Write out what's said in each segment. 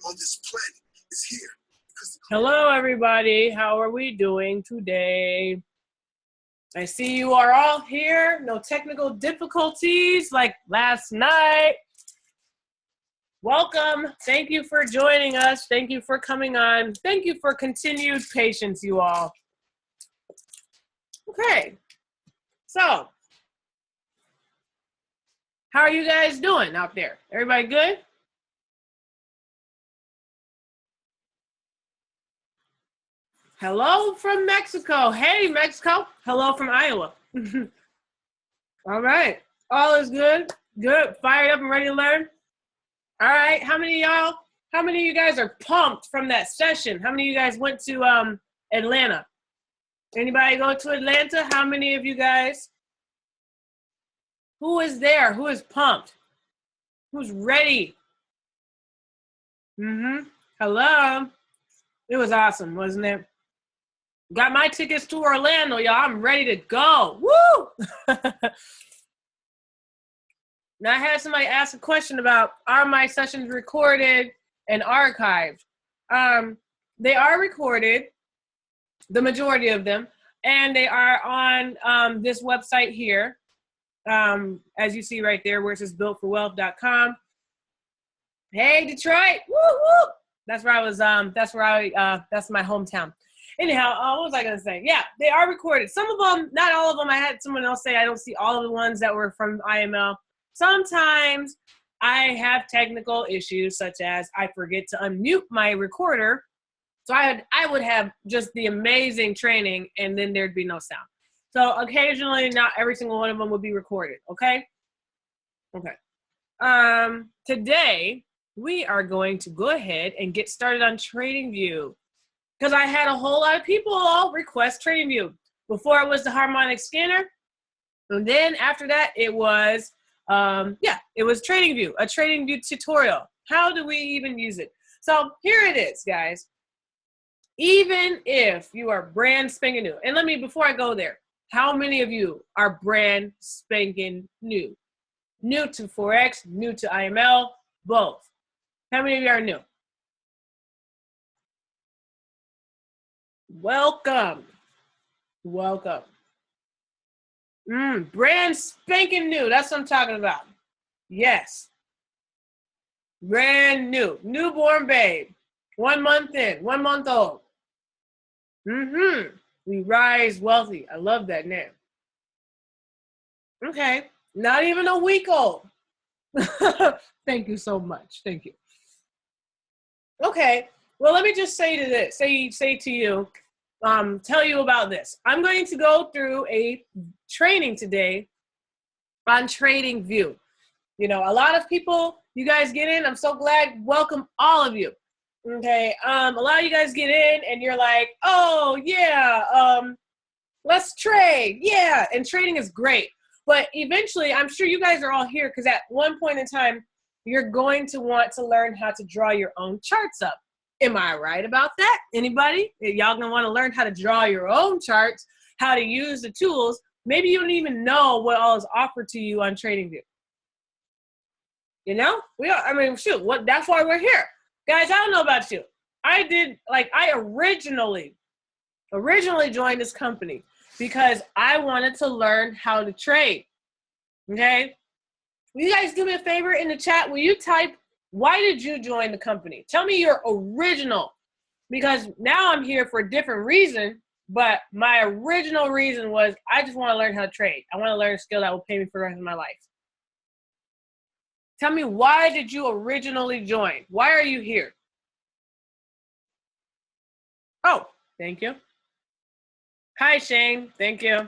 on this planet is here. Hello, everybody. How are we doing today? I see you are all here. No technical difficulties like last night. Welcome. Thank you for joining us. Thank you for coming on. Thank you for continued patience, you all. Okay. So, how are you guys doing out there? Everybody good? Hello from Mexico. Hey, Mexico. Hello from Iowa. All right. All is good. Good. Fired up and ready to learn. All right. How many of you guys are pumped from that session? How many of you guys went to Atlanta? Anybody go to Atlanta? How many of you guys? Who is there? Who is pumped? Who's ready? Hello. It was awesome, wasn't it? Got my tickets to Orlando, y'all. I'm ready to go. Woo! Now, I had somebody ask a question about, are my sessions recorded and archived? They are recorded, the majority of them, and they are on this website here, as you see right there, where it says builtforwealth.com. Hey, Detroit! Woo woo! That's where I was. That's my hometown. Anyhow, what was I gonna say? Yeah, they are recorded. Some of them, not all of them. I had someone else say I don't see all of the ones that were from IML. Sometimes I have technical issues, such as I forget to unmute my recorder. So I would have just the amazing training, and then there'd be no sound. So occasionally, not every single one of them would be recorded. Okay. Okay. Today we are going to go ahead and get started on TradingView, because I had a whole lot of people all request TradingView. Before it was the harmonic scanner, and then after that it was it was TradingView, a TradingView tutorial. How do we even use it? So here it is, guys. Even if you are brand spanking new, and before I go there, how many of you are brand spanking new? New to Forex, new to IML, both. How many of you are new? Welcome. Welcome. Brand spanking new. That's what I'm talking about. Yes. Brand new. Newborn babe. 1 month in. 1 month old. We rise wealthy. I love that name. Okay. Not even a week old. Thank you so much. Thank you. Okay. Well, let me just say to you, tell you about this. I'm going to go through a training today on TradingView. You know, a lot of people, you guys get in. I'm so glad. Welcome all of you. Okay. A lot of you guys get in and you're like, oh yeah, let's trade. Yeah. And trading is great. But eventually, I'm sure you guys are all here because at one point in time, you're going to want to learn how to draw your own charts up. Am I right about that? Anybody? Y'all gonna want to learn how to draw your own charts, how to use the tools. Maybe you don't even know what all is offered to you on TradingView. You know? That's why we're here. Guys, I don't know about you. I originally joined this company because I wanted to learn how to trade. Okay? Will you guys do me a favor in the chat? Will you type, why did you join the company? Tell me your original, because now I'm here for a different reason, but my original reason was I just want to learn how to trade. I want to learn a skill that will pay me for the rest of my life. Tell me, why did you originally join? Why are you here? Oh, thank you. Hi, Shane. Thank you.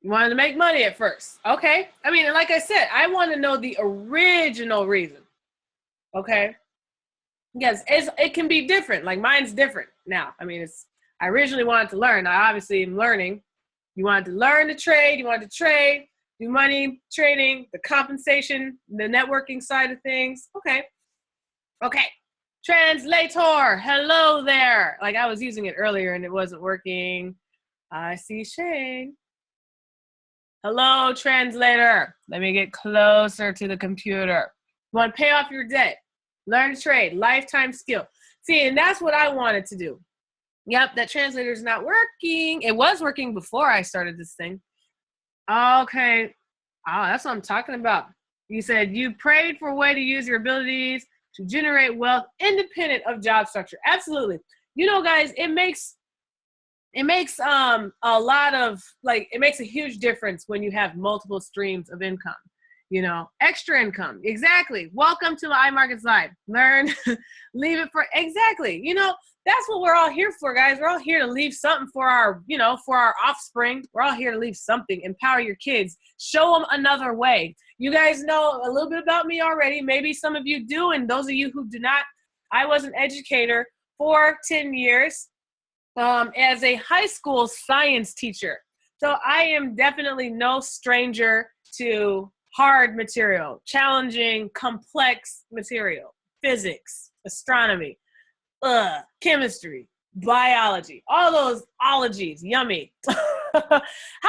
You wanted to make money at first. Okay. I mean, like I said, I want to know the original reason. Okay. Yes, it can be different. Like mine's different now. I mean, I originally wanted to learn. I obviously am learning. You wanted to learn to trade. You wanted to trade, do money trading, the compensation, the networking side of things. Okay. Okay. Translator. Hello there. Like I was using it earlier and it wasn't working. I see Shane. Hello, translator. Let me get closer to the computer. You want to pay off your debt, learn to trade, lifetime skill. See, and that's what I wanted to do. Yep, that translator is not working. It was working before I started this thing. Okay. Oh, that's what I'm talking about. You said you prayed for a way to use your abilities to generate wealth independent of job structure. Absolutely. You know, guys, it makes a lot of, like, it makes a huge difference when you have multiple streams of income. You know, extra income. Exactly. Welcome to iMarkets Live. Learn, leave it for, exactly. You know, that's what we're all here for, guys. We're all here to leave something for our, you know, for our offspring. We're all here to leave something, empower your kids, show them another way. You guys know a little bit about me already. Maybe some of you do, and those of you who do not, I was an educator for 10 years as a high school science teacher. So I am definitely no stranger to hard material, challenging, complex material, physics, astronomy, chemistry, biology, all those ologies, yummy. How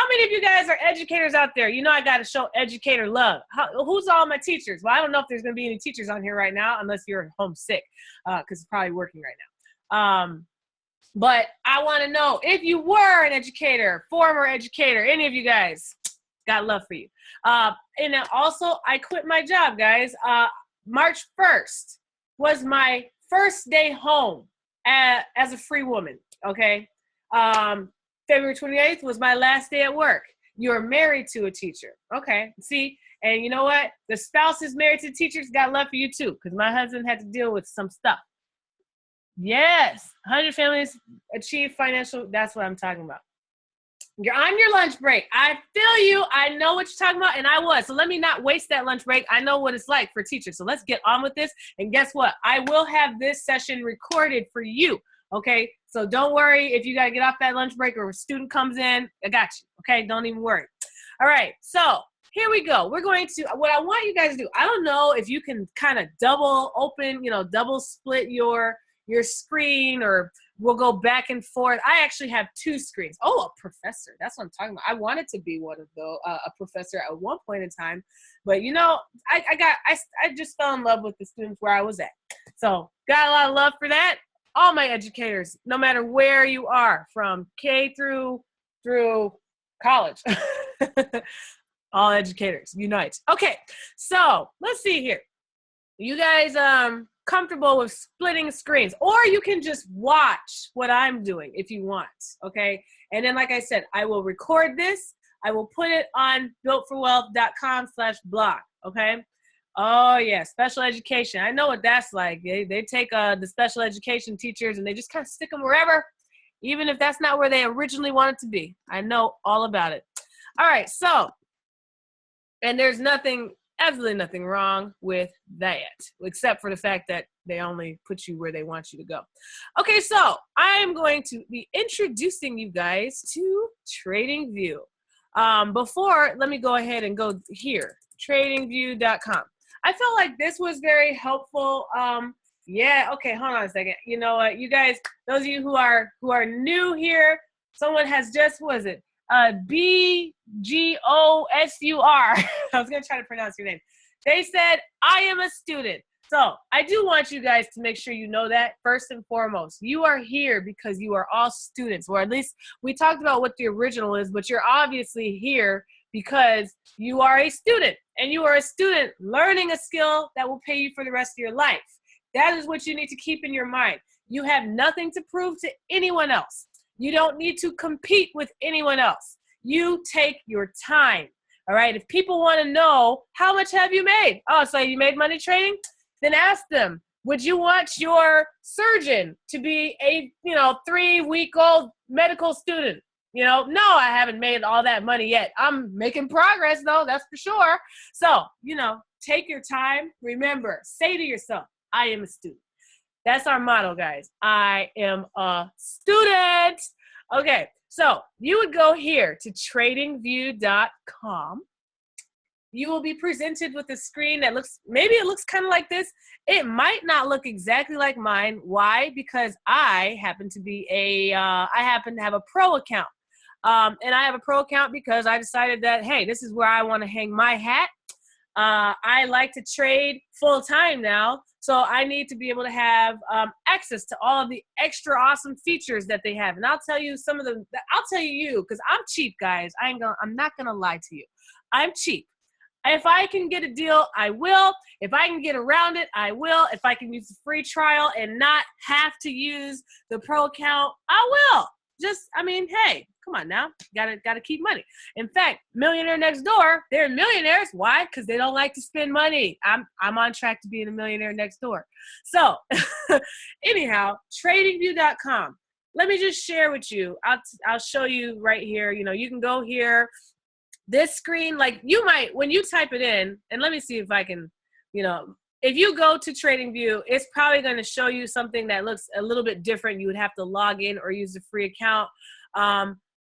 many of you guys are educators out there? You know I got to show educator love. Who's all my teachers? Well, I don't know if there's going to be any teachers on here right now, unless you're homesick, because it's probably working right now. But I want to know if you were an educator, former educator, any of you guys, got love for you. And then also, I quit my job, guys. March 1st was my first day home as a free woman, okay? February 28th was my last day at work. You're married to a teacher. Okay, see? And you know what? The spouse is married to teachers, got love for you too, because my husband had to deal with some stuff. Yes, 100 families achieve financial, that's what I'm talking about. You're on your lunch break. I feel you. I know what you're talking about, and I was. So let me not waste that lunch break. I know what it's like for teachers. So let's get on with this. And guess what? I will have this session recorded for you, okay? So don't worry if you got to get off that lunch break or a student comes in. I got you, okay? Don't even worry. All right, so here we go. We're going to, what I want you guys to do, I don't know if you can kind of double open, you know, double split your screen, or we'll go back and forth. I actually have two screens. Oh, a professor. That's what I'm talking about. I wanted to be one of those, a professor at one point in time, but you know, I just fell in love with the students where I was at. So got a lot of love for that. All my educators, no matter where you are, from K through college, all educators unite. Okay, so let's see here. You guys, comfortable with splitting screens, or you can just watch what I'm doing if you want, okay? And then, like I said, I will record this. I will put it on builtforwealth.com/blog, okay? Oh yeah, special education. I know what that's like. They take the special education teachers and they just kind of stick them wherever, even if that's not where they originally wanted to be. I know all about it. All right, so, and there's absolutely nothing wrong with that, except for the fact that they only put you where they want you to go. Okay, so I'm going to be introducing you guys to TradingView. Before, let me go ahead and go here, tradingview.com. I felt like this was very helpful. Yeah, okay, hold on a second. You know what, you guys, those of you who are new here, someone has just, what is it? BGOSUR. I was going to try to pronounce your name. They said, I am a student. So I do want you guys to make sure you know that first and foremost. You are here because you are all students, or at least we talked about what the original is, but you're obviously here because you are a student, and you are a student learning a skill that will pay you for the rest of your life. That is what you need to keep in your mind. You have nothing to prove to anyone else. You don't need to compete with anyone else. You take your time, all right? If people want to know, how much have you made? Oh, so you made money trading? Then ask them, would you want your surgeon to be a, 3-week-old medical student? No, I haven't made all that money yet. I'm making progress, though, that's for sure. So, take your time. Remember, say to yourself, I am a student. That's our motto, guys. I am a student. Okay, so you would go here to tradingview.com. You will be presented with a screen that maybe it looks kind of like this. It might not look exactly like mine. Why? Because I happen to have a pro account. And I have a pro account because I decided that, hey, this is where I want to hang my hat. I like to trade full time now, so I need to be able to have access to all of the extra awesome features that they have. And I'll tell you some of them. I'll tell you because I'm cheap, guys. I'm not gonna lie to you. I'm cheap. If I can get a deal, I will. If I can get around it, I will. If I can use the free trial and not have to use the pro account, I will. I mean, hey, come on now. Gotta keep money. In fact, Millionaire Next Door, they're millionaires. Why? Because they don't like to spend money. I'm on track to being a millionaire next door. So anyhow, TradingView.com. Let me just share with you. I'll show you right here. You know, you can go here. This screen, like you might, when you type it in, and let me see if I can, you know, if you go to TradingView, it's probably going to show you something that looks a little bit different. You would have to log in or use the free account.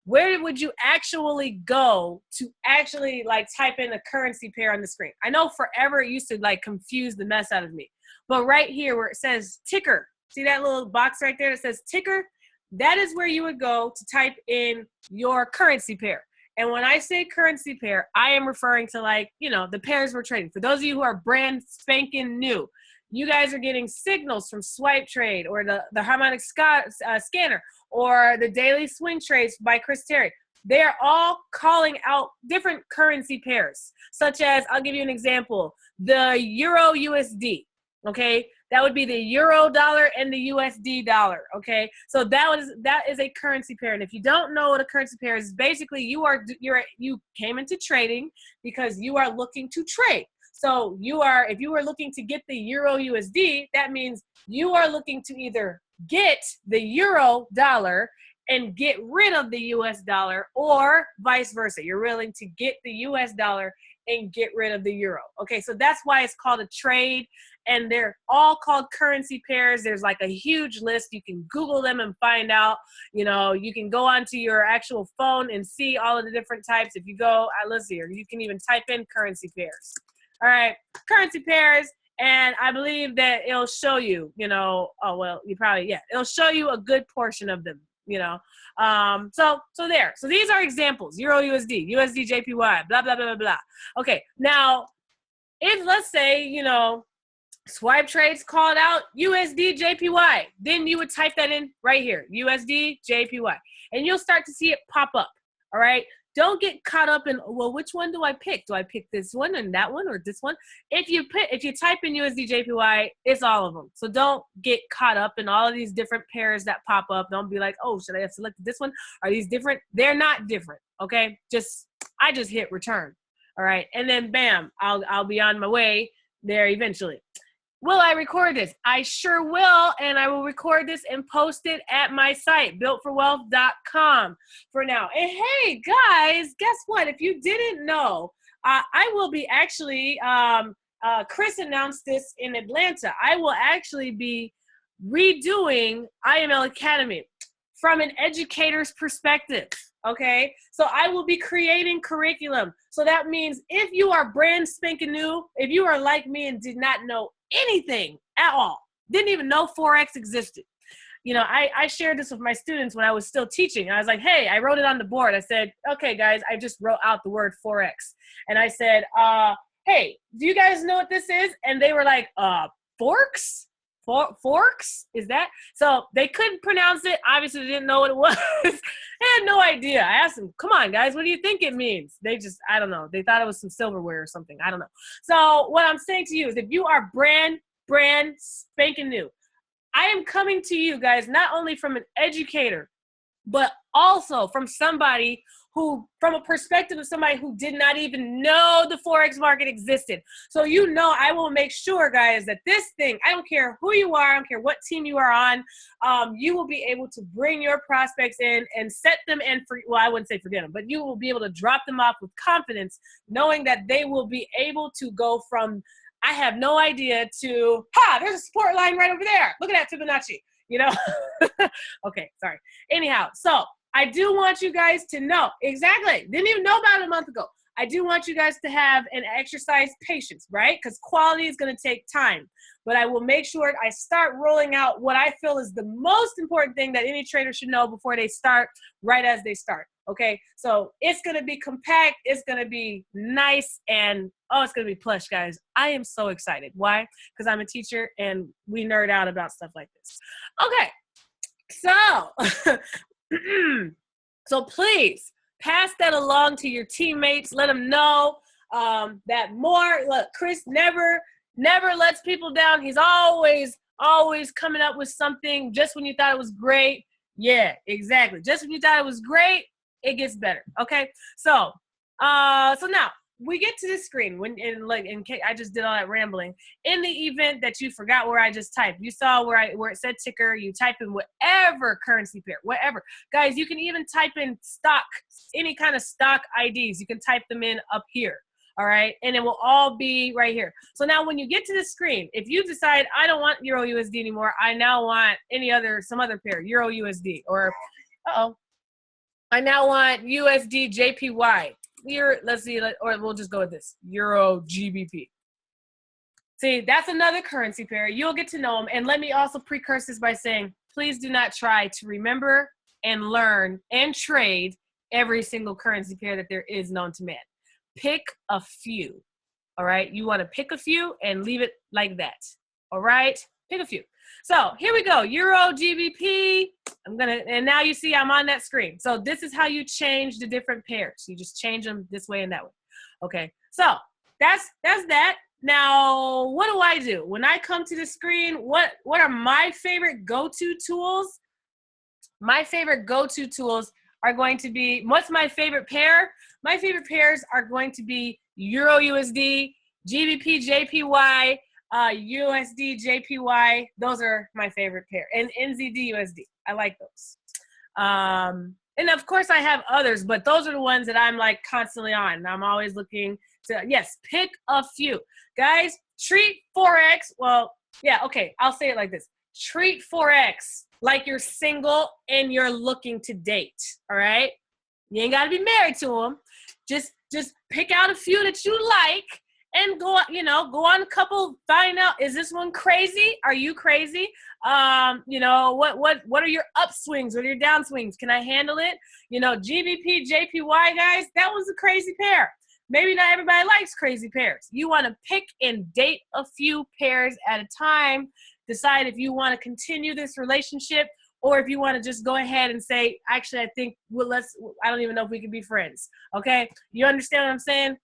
Where would you actually go to actually like type in a currency pair on the screen? I know forever it used to like confuse the mess out of me. But right here where it says ticker, see that little box right there that says ticker? That is where you would go to type in your currency pair. And when I say currency pair, I am referring to like, you know, the pairs we're trading. For those of you who are brand spanking new, you guys are getting signals from Swipe Trade or the harmonic scanner or the daily swing trades by Chris Terry. They are all calling out different currency pairs, such as, I'll give you an example, the Euro USD, okay? That would be the Euro dollar and the USD dollar, okay? So that is a currency pair. And if you don't know what a currency pair is, basically you came into trading because you are looking to trade. So if you are looking to get the Euro USD, that means you are looking to either get the Euro dollar and get rid of the US dollar, or vice versa. You're willing to get the US dollar and get rid of the euro. Okay, so that's why it's called a trade, and they're all called currency pairs. There's like a huge list. You can Google them and find out. You know, you can go onto your actual phone and see all of the different types. If you go, let's see here, you can even type in currency pairs. All right, currency pairs. And I believe that it'll show you, you know, it'll show you a good portion of them, you know. So there. So these are examples: Euro USD, USD JPY, blah, blah, blah, blah, blah. Okay, now, if let's say, you know, Swipe Trades called out USD JPY, then you would type that in right here, USD JPY, and you'll start to see it pop up, all right? Don't get caught up in, well, which one do I pick? Do I pick this one and that one or this one? If you type in USD JPY, it's all of them. So don't get caught up in all of these different pairs that pop up. Don't be like, oh, should I have selected this one? Are these different? They're not different, okay? I just hit return, all right? And then bam, I'll be on my way there eventually. Will I record this? I sure will, and I will record this and post it at my site, builtforwealth.com for now. And hey, guys, guess what? If you didn't know, I will be actually, Chris announced this in Atlanta, I will actually be redoing IML Academy from an educator's perspective. Okay, so I will be creating curriculum. So that means if you are brand spanking new, if you are like me and did not know anything at all, didn't even know Forex existed. You know, I shared this with my students when I was still teaching. I was like, hey, I wrote it on the board. I said, okay, guys, I just wrote out the word Forex. And I said, hey, do you guys know what this is? And they were like, Forks? Forks? Is that? So they couldn't pronounce it. Obviously, they didn't know what it was. They had no idea. I asked them, come on, guys, what do you think it means? They just, I don't know. They thought it was some silverware or something. I don't know. So what I'm saying to you is if you are brand spanking new, I am coming to you guys not only from an educator, but also from somebody who, from a perspective of somebody who did not even know the Forex market existed. So you know, I will make sure, guys, that this thing, I don't care who you are, I don't care what team you are on, you will be able to bring your prospects in and set them in for, well, I wouldn't say forget them, but you will be able to drop them off with confidence, knowing that they will be able to go from, I have no idea, to, there's a support line right over there. Look at that Fibonacci, you know? Okay, sorry. Anyhow, so I do want you guys to know, exactly, didn't even know about it a month ago. I do want you guys to have an exercise patience, right? Because quality is going to take time. But I will make sure I start rolling out what I feel is the most important thing that any trader should know before they start, right as they start. Okay, so it's gonna be compact, it's gonna be nice, and oh, it's gonna be plush, guys. I am so excited. Why? Because I'm a teacher and we nerd out about stuff like this. Okay, so so please pass that along to your teammates. Let them know that more. Look, Chris never lets people down. He's always coming up with something just when you thought it was great. Yeah, exactly. Just when you thought it was great, it gets better. Okay, so so now we get to this screen in case I just did all that rambling. In the event that you forgot where I just typed, you saw where it said ticker. You type in whatever currency pair, whatever. Guys, you can even type in stock, any kind of stock IDs. You can type them in up here. All right, and it will all be right here. So now when you get to the screen, if you decide I don't want Euro USD anymore, I now want some other pair, Euro USD, or I now want USD JPY. Let's see, or we'll just go with this, Euro GBP. See, that's another currency pair. You'll get to know them. And let me also precurse this by saying, please do not try to remember and learn and trade every single currency pair that there is known to man. Pick a few, all right? You want to pick a few and leave it like that, all right? Pick a few. So here we go, Euro GBP. And now you see I'm on that screen. So this is how you change the different pairs. You just change them this way and that way. Okay, so that's that. Now, what do I do? When I come to the screen, what are my favorite go-to tools? My favorite go-to tools are going to be, what's my favorite pair? My favorite pairs are going to be Euro USD, GBP JPY, USD JPY. Those are my favorite pair. And NZD USD. I like those. And of course I have others, but those are the ones that I'm like constantly on. I'm always looking to, yes, pick a few. Guys, treat Forex, well, yeah, okay, I'll say it like this. Treat Forex like you're single and you're looking to date, all right? You ain't got to be married to them. Just pick out a few that you like and go on a couple, find out, is this one crazy? Are you crazy? What are your upswings? What are your downswings? Can I handle it? GBP, JPY, guys, that was a crazy pair. Maybe not everybody likes crazy pairs. You want to pick and date a few pairs at a time. Decide if you want to continue this relationship or if you want to just go ahead and say, actually, I think, I don't even know if we can be friends. Okay? You understand what I'm saying?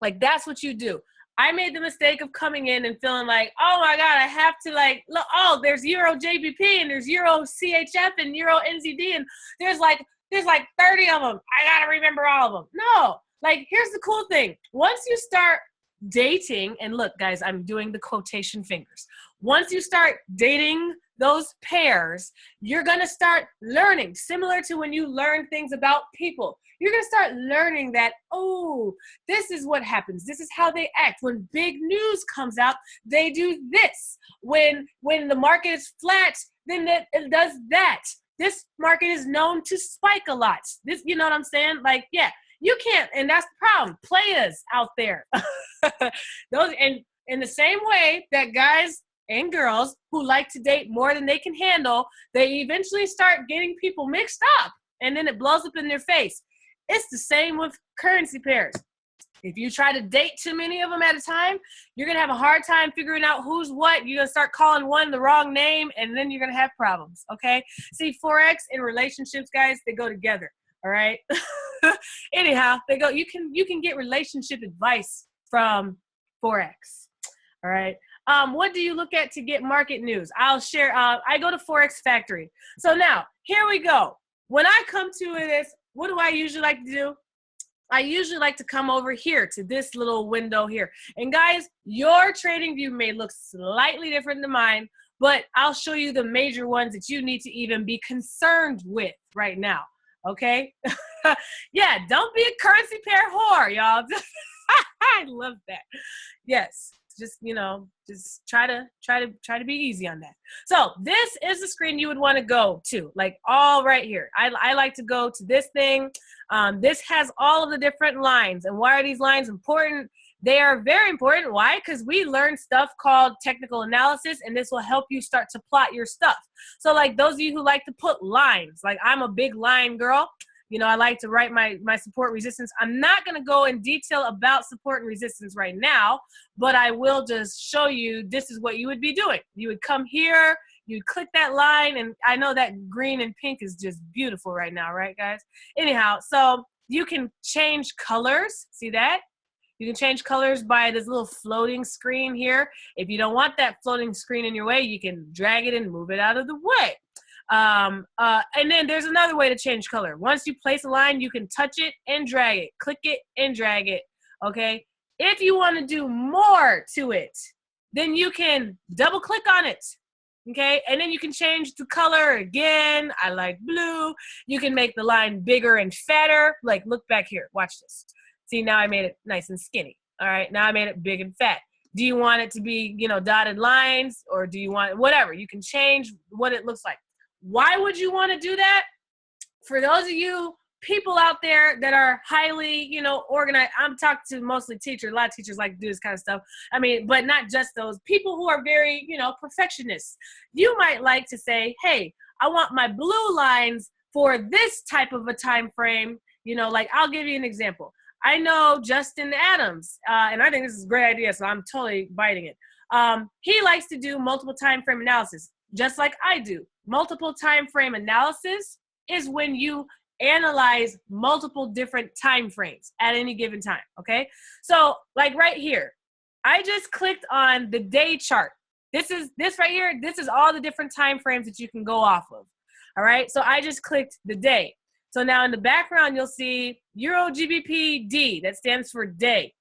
Like, that's what you do. I made the mistake of coming in and feeling like, oh my God, I have to look, oh, there's Euro JBP and there's Euro CHF and Euro NZD and there's like 30 of them. I got to remember all of them. No. Here's the cool thing. Once you start dating, and look, guys, I'm doing the quotation fingers. Once you start dating those pairs, you're going to start learning, similar to when you learn things about people. You're going to start learning that, oh, this is what happens. This is how they act. When big news comes out, they do this. When the market is flat, then it does that. This market is known to spike a lot. This, you know what I'm saying? Yeah. You can't, and that's the problem. Players out there. Those, and in the same way that guys and girls who like to date more than they can handle, they eventually start getting people mixed up, and then it blows up in their face. It's the same with currency pairs. If you try to date too many of them at a time, you're going to have a hard time figuring out who's what. You're going to start calling one the wrong name, and then you're going to have problems, okay? See, Forex and relationships, guys, they go together. All right. Anyhow, they go. You can get relationship advice from Forex. All right. What do you look at to get market news? I'll share. I go to Forex Factory. So now here we go. When I come to this, what do I usually like to do? I usually like to come over here to this little window here. And guys, your trading view may look slightly different than mine, but I'll show you the major ones that you need to even be concerned with right now. Okay. Yeah, don't be a currency pair whore, y'all. I love that. Yes, just try to be easy on that. So this is the screen you would want to go to, all right here. I like to go to this thing. This has all of the different lines. And why are these lines important? They are very important. Why? Because we learned stuff called technical analysis, and this will help you start to plot your stuff. So those of you who like to put lines, I'm a big line girl, You know, I like to write my support resistance. I'm not going to go in detail about support and resistance right now, but I will just show you this is what you would be doing. You would come here, you click that line, and I know that green and pink is just beautiful right now, right, guys? Anyhow, so you can change colors. See that? You can change colors by this little floating screen here. If you don't want that floating screen in your way, you can drag it and move it out of the way. And then there's another way to change color. Once you place a line, you can touch it and drag it, click it and drag it, okay? If you want to do more to it, then you can double click on it, okay? And then you can change the color again. I like blue. You can make the line bigger and fatter. Like, look back here, watch this. See, now I made it nice and skinny. All right, now I made it big and fat. Do you want it to be, you know, dotted lines, or do you want whatever? You can change what it looks like. Why would you want to do that? For those of you people out there that are highly, you know, organized, I'm talking to mostly teachers. A lot of teachers like to do this kind of stuff. I mean, but not just those. People who are very, you know, perfectionists. You might like to say, hey, I want my blue lines for this type of a time frame. You know, like, I'll give you an example. I know Justin Adams, and I think this is a great idea, so I'm totally biting it. He likes to do multiple time frame analysis, just like I do. Multiple time frame analysis is when you analyze multiple different time frames at any given time, okay? So, like right here, I just clicked on the day chart. This right here, this is all the different time frames that you can go off of, all right? So I just clicked the day. So now in the background, you'll see Euro GBP-D. That stands for day.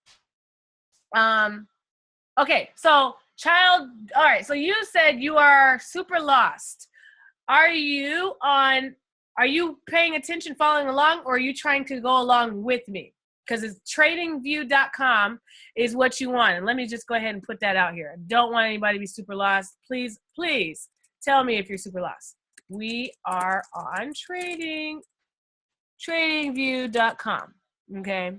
Okay, so all right, so you said you are super lost. Are you paying attention, following along, or are you trying to go along with me? Because it's TradingView.com is what you want. And let me just go ahead and put that out here. I don't want anybody to be super lost. Please, please tell me if you're super lost. We are on TradingView.com, okay?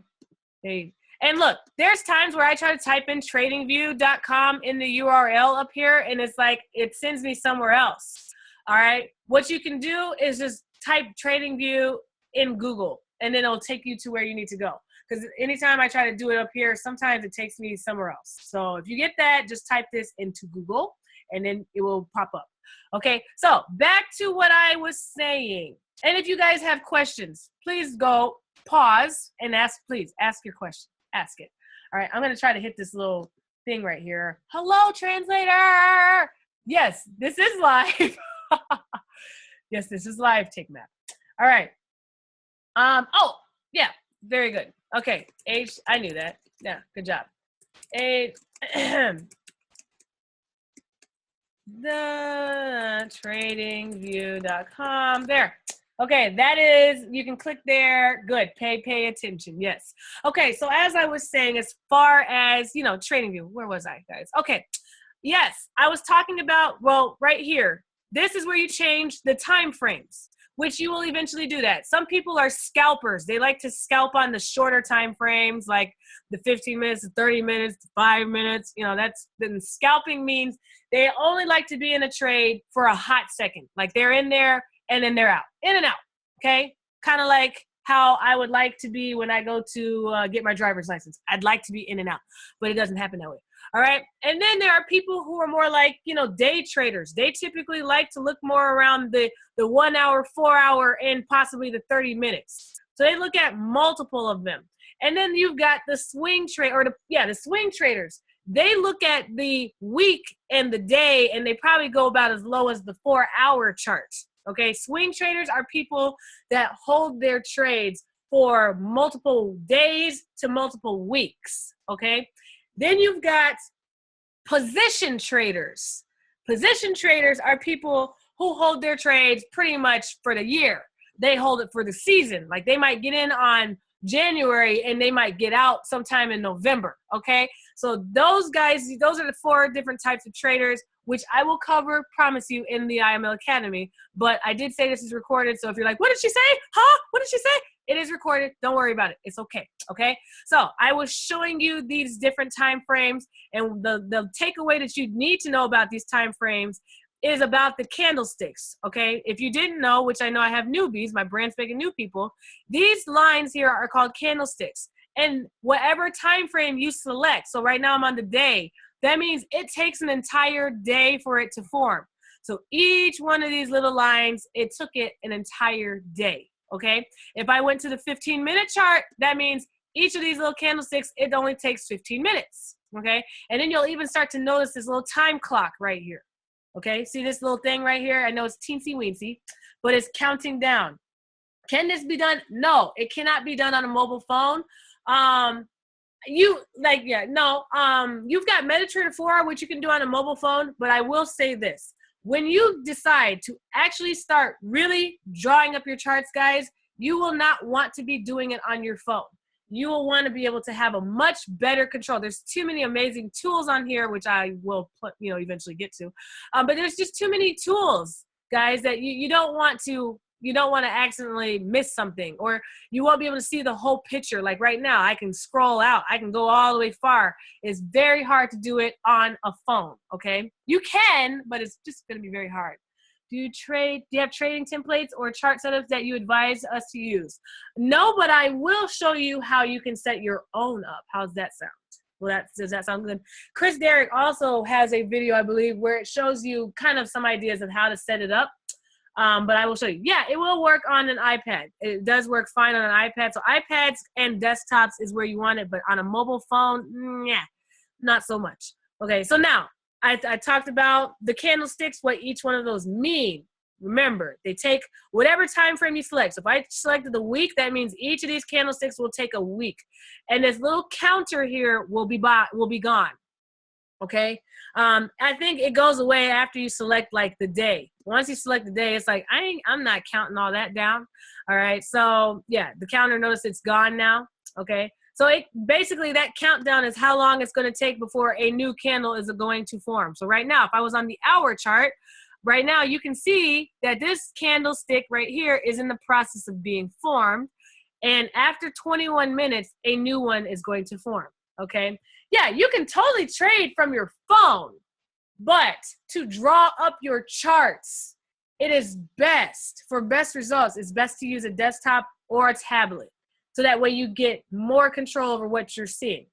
And look, there's times where I try to type in TradingView.com in the URL up here, and it's like it sends me somewhere else, all right? What you can do is just type TradingView in Google, and then it'll take you to where you need to go. Because anytime I try to do it up here, sometimes it takes me somewhere else. So if you get that, just type this into Google, and then it will pop up. Okay, so back to what I was saying. And if you guys have questions, please go pause and please ask your question. Ask it. All right, I'm going to try to hit this little thing right here. Hello, translator. Yes, this is live. Yes, this is live, Take Map. All right. Oh, yeah, very good. Okay, I knew that. Yeah, good job. The TradingView.com. There. Okay, that is, you can click there. Good. Pay attention. Yes. Okay, so as I was saying, as far as, you know, TradingView, where was I, guys? Okay. Yes, I was talking about, well, right here. This is where you change the time frames, which you will eventually do that. Some people are scalpers. They like to scalp on the shorter time frames, like the 15 minutes, the 30 minutes, the 5 minutes. You know, then scalping means they only like to be in a trade for a hot second. Like they're in there and then they're out, in and out, okay? Kind of like how I would like to be when I go to get my driver's license. I'd like to be in and out, but it doesn't happen that way. All right. And then there are people who are more like, you know, day traders. They typically like to look more around the 1 hour, 4 hour, and possibly the 30 minutes. So they look at multiple of them. And then you've got the swing trade the swing traders. They look at the week and the day, and they probably go about as low as the 4 hour chart. Okay. Swing traders are people that hold their trades for multiple days to multiple weeks. Okay. Then you've got position traders. Position traders are people who hold their trades pretty much for the year. They hold it for the season. Like they might get in on January and they might get out sometime in November, okay? So those guys, those are the 4 different types of traders, which I will cover, promise you, in the IML Academy. But I did say this is recorded, so if you're like, what did she say? Huh? What did she say? It is recorded. Don't worry about it. It's okay. Okay. So I was showing you these different time frames, and the takeaway that you need to know about these time frames is about the candlesticks, okay? If you didn't know, which I know I have newbies, my brand spanking new people, these lines here are called candlesticks. And whatever time frame you select, so right now I'm on the day, that means it takes an entire day for it to form. So each one of these little lines, it took it an entire day, okay? If I went to the 15-minute chart, that means each of these little candlesticks, it only takes 15 minutes, okay? And then you'll even start to notice this little time clock right here, okay? See this little thing right here? I know it's teensy-weensy, but it's counting down. Can this be done? No, it cannot be done on a mobile phone. You've got MetaTrader 4, which you can do on a mobile phone, but I will say this. When you decide to actually start really drawing up your charts, guys, you will not want to be doing it on your phone. You will want to be able to have a much better control. There's too many amazing tools on here, which I will eventually get to. But there's just too many tools, guys, that you don't want to accidentally miss something, or you won't be able to see the whole picture. Like right now, I can scroll out. I can go all the way far. It's very hard to do it on a phone, okay? You can, but it's just going to be very hard. Do you have trading templates or chart setups that you advise us to use? No, but I will show you how you can set your own up. How's that sound? Well, does that sound good? Chris Derrick also has a video, I believe, where it shows you kind of some ideas of how to set it up. But I will show you. Yeah, it will work on an iPad. It does work fine on an iPad. So iPads and desktops is where you want it, but on a mobile phone, yeah, not so much. Okay, so now I talked about the candlesticks, what each one of those mean. Remember, they take whatever time frame you select. So if I selected the week, that means each of these candlesticks will take a week. And this little counter here will be gone. Okay, I think it goes away after you select like the day. Once you select the day, it's like I'm not counting all that down. All right, so yeah, the counter, notice it's gone now. Okay, so basically that countdown is how long it's going to take before a new candle is going to form. So right now, if I was on the hour chart, right now you can see that this candlestick right here is in the process of being formed, and after 21 minutes, a new one is going to form. Okay. Yeah, you can totally trade from your phone, but to draw up your charts, it is best, for best results, it's best to use a desktop or a tablet. So that way you get more control over what you're seeing.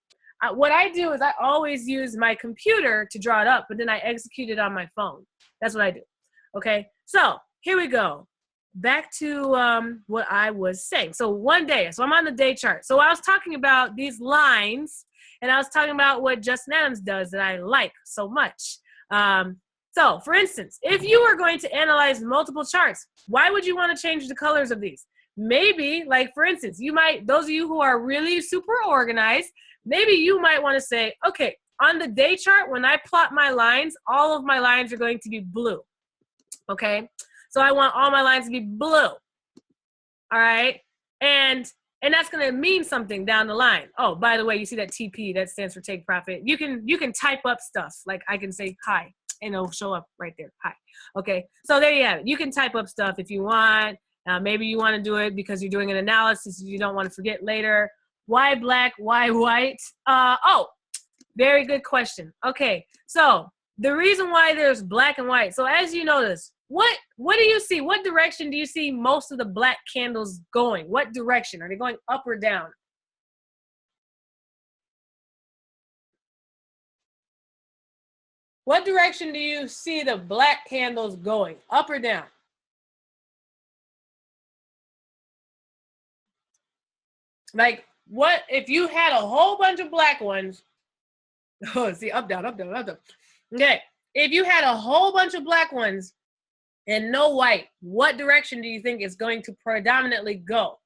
What I do is I always use my computer to draw it up, but then I execute it on my phone. That's what I do. Okay, so here we go. Back to what I was saying. So one day, so I'm on the day chart. So I was talking about these lines, and I was talking about what Justin Adams does that I like so much. So for instance, if you were going to analyze multiple charts, why would you want to change the colors of these? Maybe, like for instance, those of you who are really super organized, maybe you might want to say, okay, on the day chart, when I plot my lines, all of my lines are going to be blue. Okay, so I want all my lines to be blue. All right, and that's going to mean something down the line. Oh, by the way, you see that TP, that stands for take profit. You can type up stuff, like I can say hi, and it'll show up right there. Hi. Okay, so there you have it. You can type up stuff if you want. Maybe you want to do it because you're doing an analysis you don't want to forget later. Why black? Why white? Oh, very good question. Okay, so the reason why there's black and white. So as you notice, what do you see? What direction do you see most of the black candles going? What direction? Are they going up or down? What direction do you see the black candles going? Up or down? Like, what if you had a whole bunch of black ones? Oh, see, up, down, up, down, up, down. Okay, if you had a whole bunch of black ones and no white, what direction do you think it's going to predominantly go?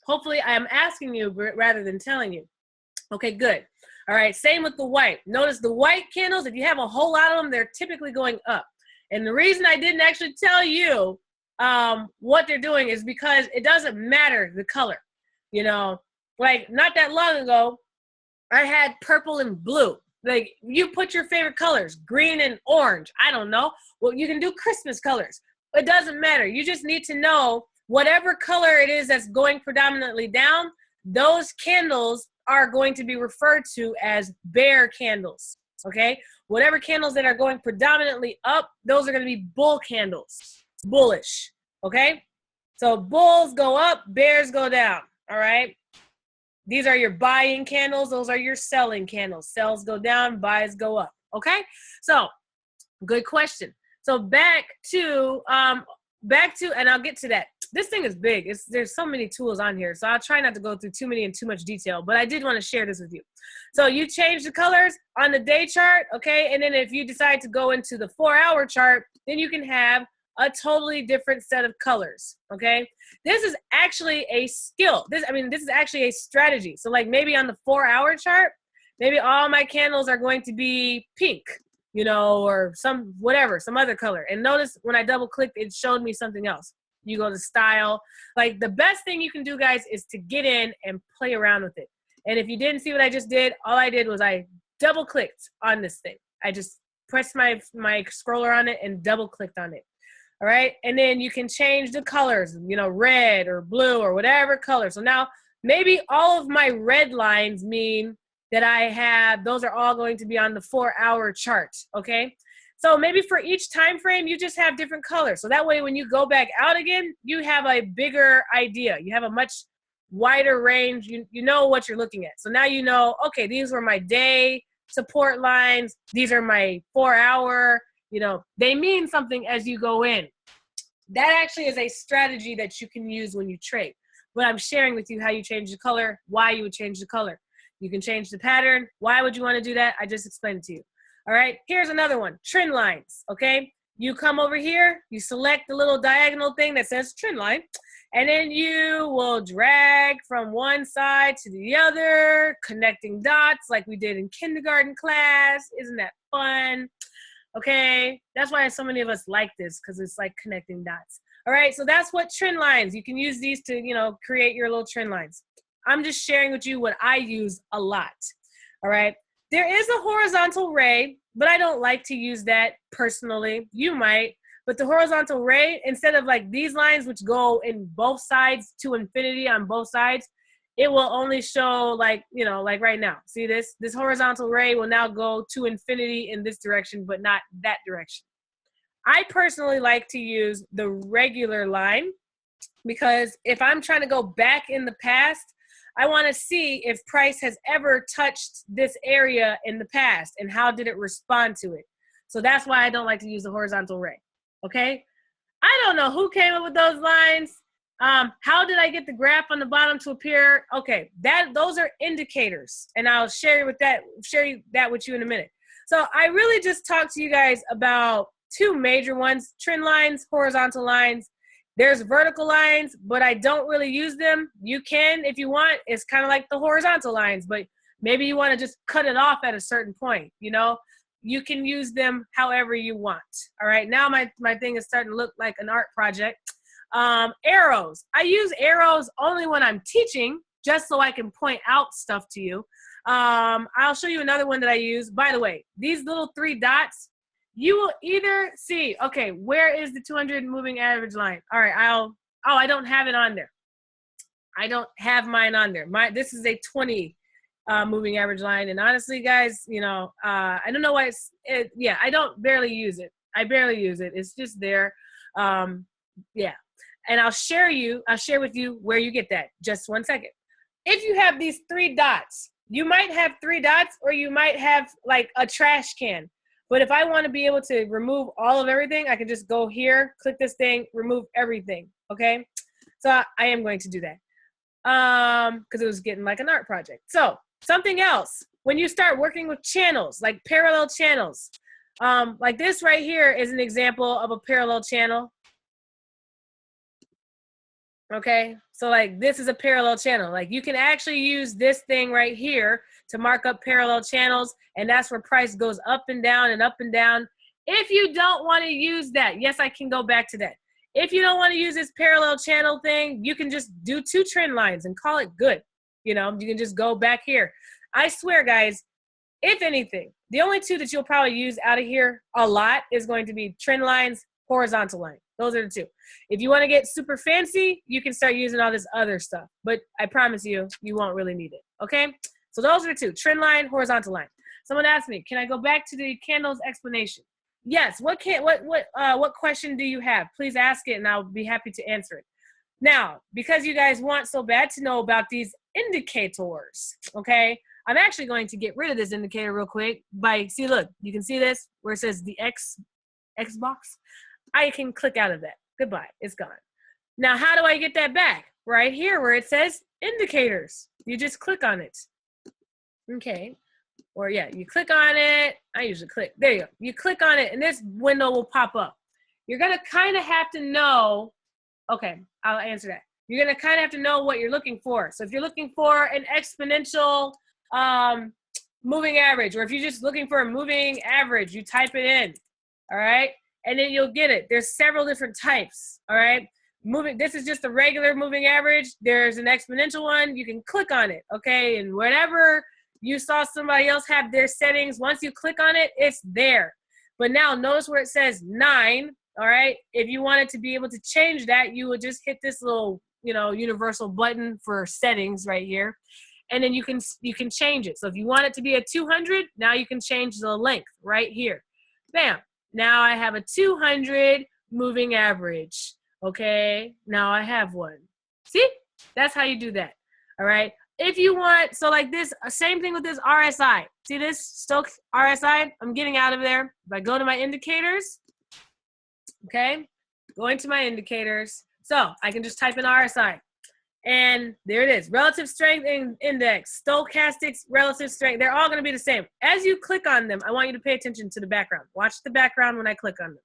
Hopefully, I am asking you rather than telling you. Okay, good. All right, same with the white. Notice the white candles, if you have a whole lot of them, they're typically going up. And the reason I didn't actually tell you what they're doing is because it doesn't matter the color. You know, like not that long ago, I had purple and blue. Like, you put your favorite colors, green and orange. I don't know. Well, you can do Christmas colors. It doesn't matter. You just need to know whatever color it is that's going predominantly down, those candles are going to be referred to as bear candles. okay? Whatever candles that are going predominantly up, those are going to be bull candles, bullish, okay? So bulls go up, bears go down, all right? These are your buying candles. Those are your selling candles. Sells go down, buys go up, okay? So good question. So back to, and I'll get to that. This thing is big. There's so many tools on here, so I'll try not to go through too many in too much detail, but I did want to share this with you. So you change the colors on the day chart, okay? And then if you decide to go into the 4-hour chart, then you can have a totally different set of colors, okay? This is actually a skill. This is actually a strategy. So like maybe on the 4-hour chart, maybe all my candles are going to be pink, you know, or some other color. And notice when I double clicked, it showed me something else. You go to style. Like the best thing you can do, guys, is to get in and play around with it. And if you didn't see what I just did, all I did was I double clicked on this thing. I just pressed my scroller on it and double clicked on it. All right. And then you can change the colors, you know, red or blue or whatever color. So now maybe all of my red lines mean that those are all going to be on the 4-hour chart. Okay. So maybe for each time frame, you just have different colors. So that way, when you go back out again, you have a bigger idea. You have a much wider range. You know what you're looking at. So now you know, okay, these were my day support lines. These are my 4-hour, you know, they mean something as you go in. That actually is a strategy that you can use when you trade. But I'm sharing with you how you change the color, why you would change the color. You can change the pattern. Why would you want to do that? I just explained it to you. All right, here's another one, trend lines, okay? You come over here, you select the little diagonal thing that says trend line, and then you will drag from one side to the other, connecting dots like we did in kindergarten class. Isn't that fun? Okay, that's why so many of us like this, because it's like connecting dots. All right, so that's what trend lines, you can use these to, you know, create your little trend lines. I'm just sharing with you what I use a lot, all right? There is a horizontal ray, but I don't like to use that personally. You might, but the horizontal ray, instead of like these lines, which go in both sides to infinity on both sides, it will only show like, you know, like right now. See this? This horizontal ray will now go to infinity in this direction, but not that direction. I personally like to use the regular line because if I'm trying to go back in the past, I want to see if price has ever touched this area in the past and how did it respond to it. So that's why I don't like to use the horizontal ray. Okay. I don't know who came up with those lines. How did I get the graph on the bottom to appear? Okay. Those are indicators and I'll share that with you in a minute. So I really just talked to you guys about two major ones, trend lines, horizontal lines. There's vertical lines, but I don't really use them. You can if you want. It's kind of like the horizontal lines, but maybe you want to just cut it off at a certain point, you know? You can use them however you want. All right, now my thing is starting to look like an art project. Arrows. I use arrows only when I'm teaching, just so I can point out stuff to you. I'll show you another one that I use. By the way, these little 3 dots, you will either see, okay, where is the 200 moving average line? All right, I don't have it on there. I don't have mine on there. This is a 20 moving average line. And honestly, guys, you know, I don't know why yeah, I don't barely use it. I barely use it. It's just there. Yeah. And I'll share with you where you get that. Just one second. If you have these 3 dots, you might have 3 dots or you might have like a trash can. But if I want to be able to remove all of everything, I can just go here, click this thing, remove everything, okay? So I am going to do that because it was getting like an art project. So something else, when you start working with channels, like parallel channels, like this right here is an example of a parallel channel, okay? So like this is a parallel channel. Like you can actually use this thing right here to mark up parallel channels, and that's where price goes up and down and up and down. If you don't want to use that, yes, I can go back to that. If you don't want to use this parallel channel thing, you can just do 2 trend lines and call it good. You know, you can just go back here. I swear, guys, if anything, the only 2 that you'll probably use out of here a lot is going to be trend lines, horizontal line. Those are the 2. If you want to get super fancy, you can start using all this other stuff. But I promise you, you won't really need it, okay? So those are the 2, trend line, horizontal line. Someone asked me, can I go back to the candles explanation? Yes. What question do you have? Please ask it and I'll be happy to answer it. Now, because you guys want so bad to know about these indicators, okay, I'm actually going to get rid of this indicator real quick see, look, you can see this where it says the X box. I can click out of that. Goodbye. It's gone. Now, how do I get that back? Right here where it says indicators. You just click on it. Okay. Or yeah, you click on it. I usually click. There you go. You click on it and this window will pop up. You're going to kind of have to know. Okay, I'll answer that. You're going to kind of have to know what you're looking for. So if you're looking for an exponential moving average, or if you're just looking for a moving average, you type it in, all right? And then you'll get it. There's several different types, all right? This is just a regular moving average. There's an exponential one. You can click on it, okay? And whenever you saw somebody else have their settings, once you click on it, it's there. But now notice where it says 9. All right. If you wanted to be able to change that, you would just hit this little, universal button for settings right here. And then you can change it. So if you want it to be a 200, now you can change the length right here. Bam. Now I have a 200 moving average. Okay. Now I have one. See, that's how you do that. All right. If you want, so like this, same thing with this RSI. See this Stochastic RSI? I'm getting out of there. If I go to my indicators, okay, going to my indicators. So I can just type in RSI. And there it is. Relative strength index, stochastics, relative strength. They're all going to be the same. As you click on them, I want you to pay attention to the background. Watch the background when I click on them.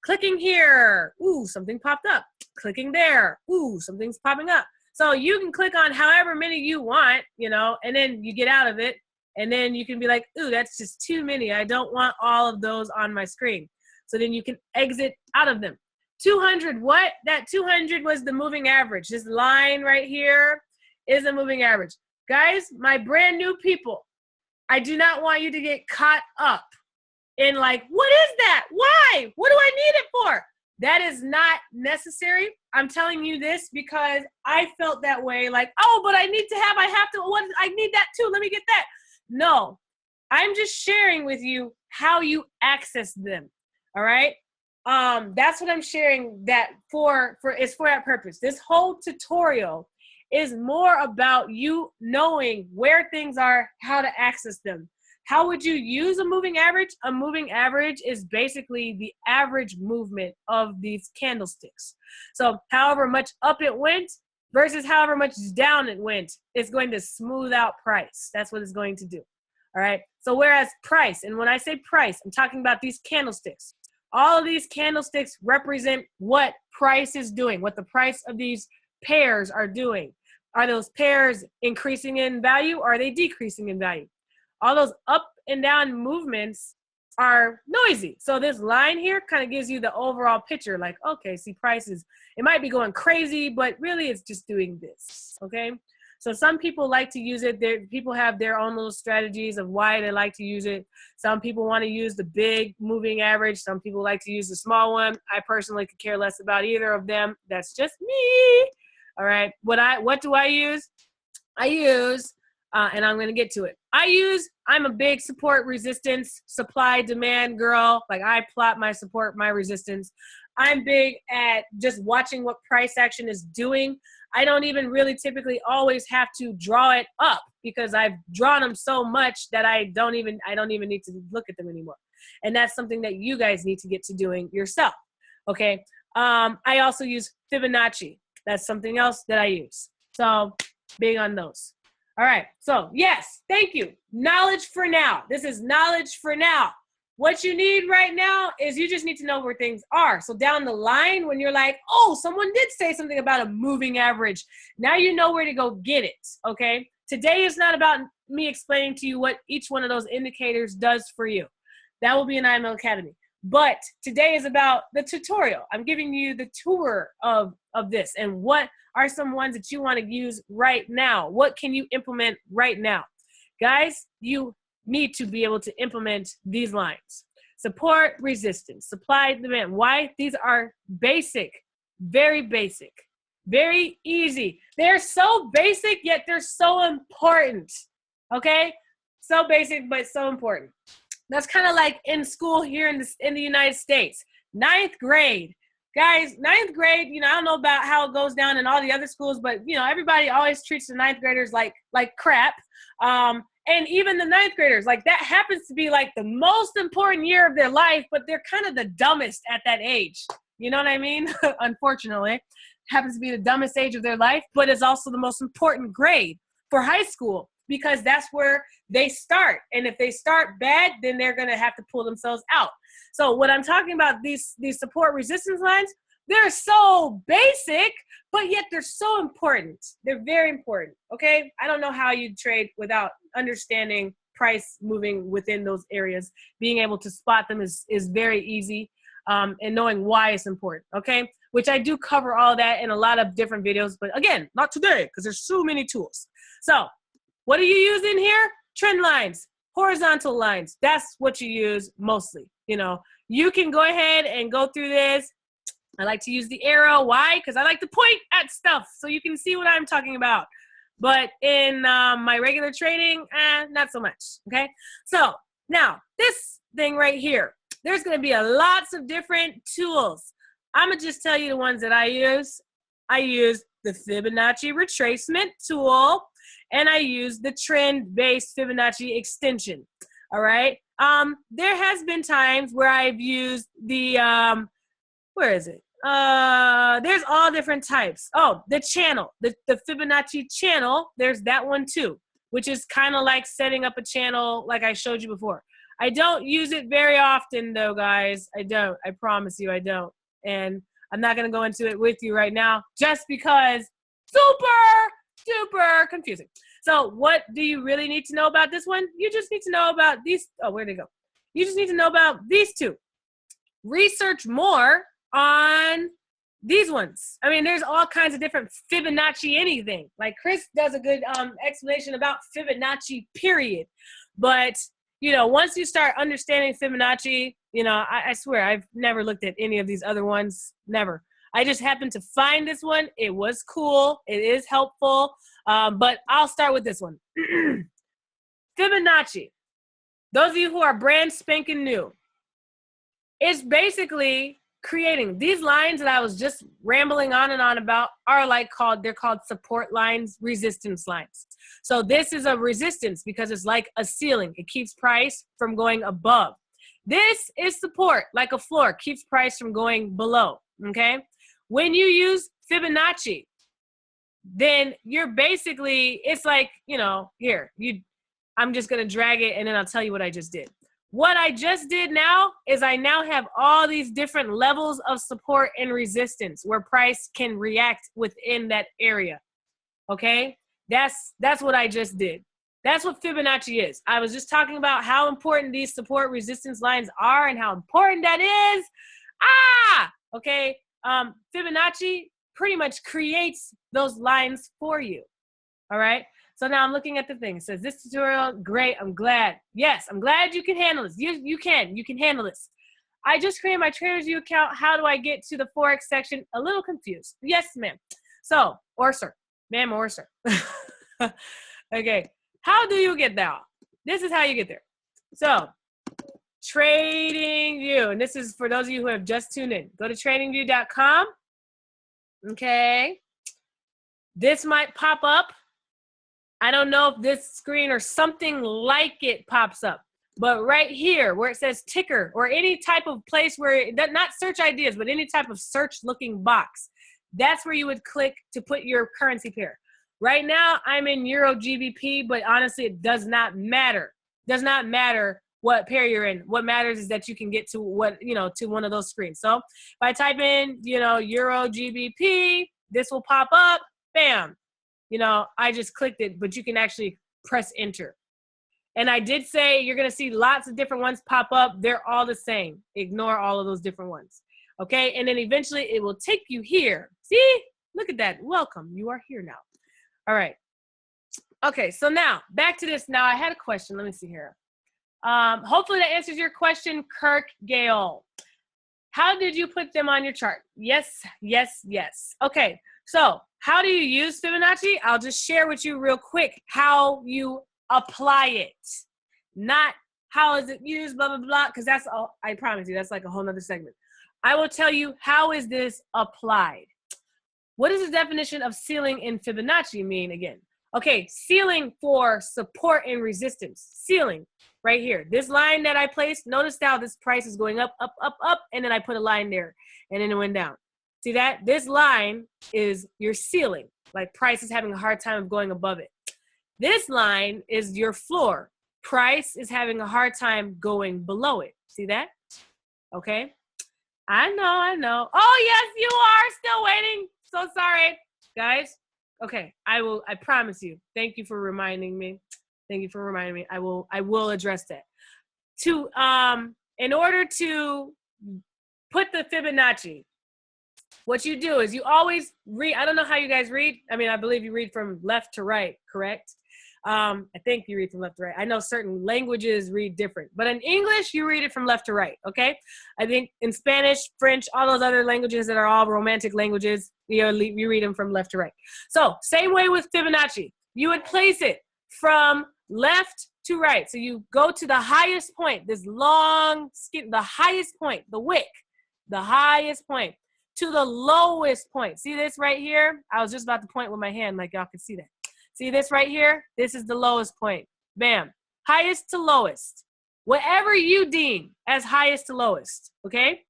Clicking here. Ooh, something popped up. Clicking there. Ooh, something's popping up. So you can click on however many you want, and then you get out of it. And then you can be like, ooh, that's just too many. I don't want all of those on my screen. So then you can exit out of them. 200, what? That 200 was the moving average. This line right here is a moving average. Guys, my brand new people, I do not want you to get caught up in like, what is that? Why? What do I need it for? That is not necessary. I'm telling you this because I felt that way. Like, oh, but I need that too. Let me get that. No, I'm just sharing with you how you access them. All right. That's what I'm sharing that it's for that purpose. This whole tutorial is more about you knowing where things are, how to access them. How would you use a moving average? A moving average is basically the average movement of these candlesticks. So however much up it went versus however much down it went, it's going to smooth out price. That's what it's going to do. All right. So whereas price, and when I say price, I'm talking about these candlesticks. All of these candlesticks represent what price is doing, what the price of these pairs are doing. Are those pairs increasing in value or are they decreasing in value? All those up and down movements are noisy. So this line here kind of gives you the overall picture. Like, okay, see prices, it might be going crazy, but really it's just doing this, okay? So some people like to use it. People have their own little strategies of why they like to use it. Some people want to use the big moving average. Some people like to use the small one. I personally could care less about either of them. That's just me. All right. What do I use? I use, and I'm going to get to it. I'm a big support resistance, supply demand girl. Like I plot my support, my resistance. I'm big at just watching what price action is doing. I don't even really typically always have to draw it up because I've drawn them so much that I don't even need to look at them anymore. And that's something that you guys need to get to doing yourself. Okay. I also use Fibonacci. That's something else that I use. So big on those. All right. So yes, thank you. Knowledge for now. This is knowledge for now. What you need right now is you just need to know where things are. So down the line, when you're like, oh, someone did say something about a moving average. Now you know where to go get it, okay? Today is not about me explaining to you what each one of those indicators does for you. That will be in IML Academy. But today is about the tutorial. I'm giving you the tour of this and what are some ones that you want to use right now. What can you implement right now? Guys, you need to be able to implement these lines. Support, resistance, supply, demand. Why? These are basic, very easy. They're so basic, yet they're so important, okay? So basic, but so important. That's kind of like in school here in the United States. 9th grade. Guys, 9th grade, I don't know about how it goes down in all the other schools, but, everybody always treats the 9th graders like crap. And even the 9th graders, like that happens to be like the most important year of their life, but they're kind of the dumbest at that age. You know what I mean? Unfortunately, happens to be the dumbest age of their life, but it's also the most important grade for high school because that's where they start. And if they start bad, then they're going to have to pull themselves out. So what I'm talking about, these support resistance lines, they're so basic, but yet they're so important. They're very important, okay? I don't know how you trade without understanding price moving within those areas. Being able to spot them is very easy, and knowing why it's important, okay? Which I do cover all that in a lot of different videos, but again, not today because there's so many tools. So what do you use in here? Trend lines, horizontal lines. That's what you use mostly. You can go ahead and go through this. I like to use the arrow. Why? Because I like to point at stuff so you can see what I'm talking about. But in my regular trading, not so much, okay? So now this thing right here, there's going to be lots of different tools. I'm going to just tell you the ones that I use. I use the Fibonacci retracement tool, and I use the trend-based Fibonacci extension, all right? There has been times where I've used the, where is it? There's all different types. Oh, the channel, the Fibonacci channel, there's that one too, which is kind of like setting up a channel like I showed you before. I don't use it very often though, guys. I don't. I promise you I don't. And I'm not going to go into it with you right now just because super confusing. So what do you really need to know about this one? You just need to know about these. Oh, where'd they go? You just need to know about these two. Research more on these ones. I mean, there's all kinds of different Fibonacci anything. Like Chris does a good explanation about Fibonacci period. But, once you start understanding Fibonacci, I swear I've never looked at any of these other ones. Never. I just happened to find this one. It was cool. It is helpful. But I'll start with this one. Fibonacci. Those of you who are brand spanking new, it's basically creating these lines that I was just rambling on and on about are they're called support lines, resistance lines. So this is a resistance because it's like a ceiling. It keeps price from going above. This is support, like a floor, keeps price from going below, okay? When you use Fibonacci, then you're basically, it's like, here, I'm just going to drag it and then I'll tell you what I just did. What I just did now is I now have all these different levels of support and resistance where price can react within that area. Okay? That's what I just did. That's what Fibonacci is. I was just talking about how important these support resistance lines are and how important that is. Okay. Fibonacci pretty much creates those lines for you. All right. So now I'm looking at the thing. It says this tutorial, great. I'm glad. Yes, I'm glad you can handle this. You can handle this. I just created my TradingView account. How do I get to the Forex section? A little confused. Yes, ma'am. So, or sir, ma'am or sir. Okay. How do you get there? This is how you get there. So, TradingView, and this is for those of you who have just tuned in. Go to TradingView.com. Okay. This might pop up. I don't know if this screen or something like it pops up, but right here where it says ticker or any type of place where, not search ideas, but any type of search looking box, that's where you would click to put your currency pair. Right now I'm in Euro GBP, but honestly, it does not matter. Does not matter what pair you're in. What matters is that you can get to to one of those screens. So if I type in, Euro GBP, this will pop up, bam. I just clicked it, but you can actually press enter. And I did say you're going to see lots of different ones pop up. They're all the same. Ignore all of those different ones. Okay. And then eventually it will take you here. See, look at that. Welcome. You are here now. All right. Okay. So now back to this. Now I had a question. Let me see here. Hopefully that answers your question, Kirk Gale. How did you put them on your chart? Yes. Okay. So how do you use Fibonacci? I'll just share with you real quick how you apply it. not how is it used, blah, blah, blah, because that's all, I promise you, that's like a whole nother segment. I will tell you, how is this applied? What does the definition of ceiling in Fibonacci mean again? Okay, ceiling for support and resistance. Ceiling, right here. This line that I placed, notice how this price is going up, up, up, up, and then I put a line there, and then it went down. See that? This line is your ceiling, like price is having a hard time of going above it. This line is your floor. Price is having a hard time going below it. See that? Okay. I know. Oh, yes, you are still waiting. So sorry, guys. Okay, I promise you. Thank you for reminding me. Thank you for reminding me. I will address that. In order to put the Fibonacci, what you do is you always read. I don't know how you guys read. I mean, I believe you read from left to right, correct? I think you read from left to right. I know certain languages read different, but in English, you read it from left to right, okay? I think in Spanish, French, all those other languages that are all romantic languages, you read them from left to right. So same way with Fibonacci. You would place it from left to right. So you go to the highest point, this long skin, the highest point, the wick, the highest point, to the lowest point. See this right here? I was just about to point with my hand like y'all can see that. See this right here? This is the lowest point. Bam. Highest to lowest. Whatever you deem as highest to lowest. Okay?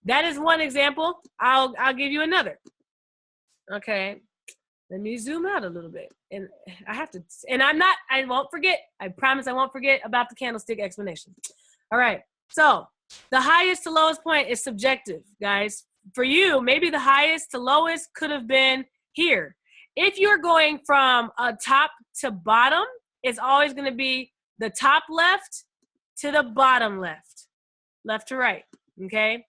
That is one example. I'll give you another. Okay. Let me zoom out a little bit. And I have to, and I won't forget. I promise I won't forget about the candlestick explanation. All right. So the highest to lowest point is subjective, guys. For you, maybe the highest to lowest could have been here. If you're going from a top to bottom, it's always going to be the top left to the bottom left, left to right, okay?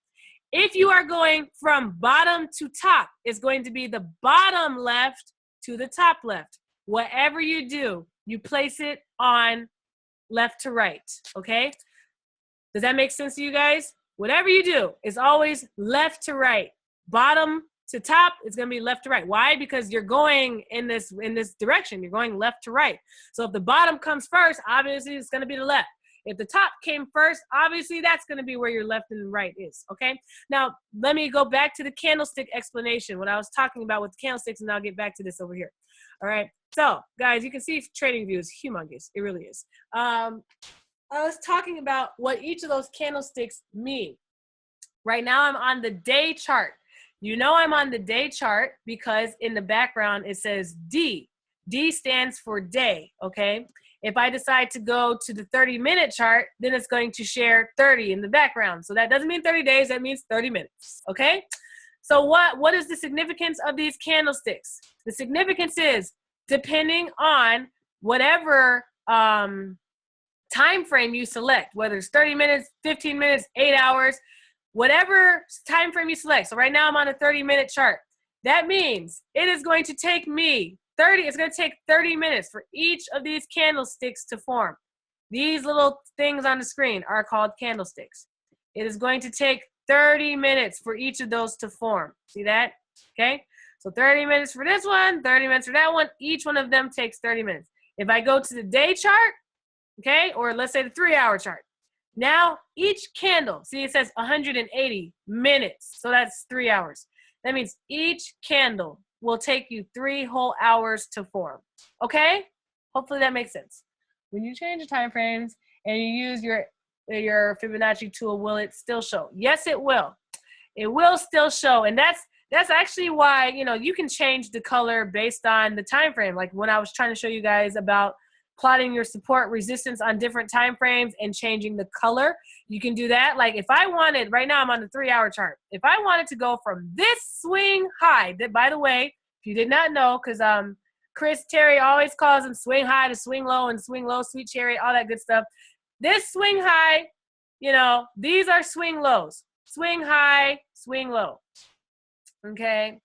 If you are going from bottom to top, it's going to be the bottom left to the top left. Whatever you do, you place it on left to right, okay? Does that make sense to you guys? Whatever you do is always left to right, bottom to top, it's going to be left to right. Why? Because you're going in this direction. You're going left to right. So if the bottom comes first, obviously it's going to be the left. If the top came first, obviously that's going to be where your left and right is, okay? Now, let me go back to the candlestick explanation, what I was talking about with the candlesticks, and I'll get back to this over here, all right? So, guys, you can see TradingView is humongous. It really is. I was talking about what each of those candlesticks mean. Right now, I'm on the day chart. You know I'm on the day chart because in the background it says D. D stands for day, okay? If I decide to go to the 30-minute chart, then it's going to share 30 in the background. So that doesn't mean 30 days, that means 30 minutes, okay? So what is the significance of these candlesticks? The significance is depending on whatever time frame you select, whether it's 30 minutes, 15 minutes, 8 hours, whatever time frame you select. So right now I'm on a 30-minute chart. That means it is going to take me it's going to take 30 minutes for each of these candlesticks to form. These little things on the screen are called candlesticks. It is going to take 30 minutes for each of those to form. See that? Okay. So 30 minutes for this one, 30 minutes for that one. Each one of them takes 30 minutes. If I go to the day chart, okay, or let's say the 3-hour chart, now each candle, see it says 180 minutes. So that's 3 hours. That means each candle will take you 3 whole hours to form. Okay? Hopefully that makes sense. When you change the time frames and you use your Fibonacci tool, will it still show? Yes, it will. It will still show. And that's actually why, you know, you can change the color based on the time frame. Like when I was trying to show you guys about plotting your support resistance on different time frames and changing the color, you can do that. Like if I wanted, right now I'm on the 3-hour chart. If I wanted to go from this swing high, that by the way, if you did not know, because Chris Terry always calls them swing high to swing low and swing low, sweet cherry, all that good stuff. This swing high, you know, these are swing lows. Swing high, swing low. Okay.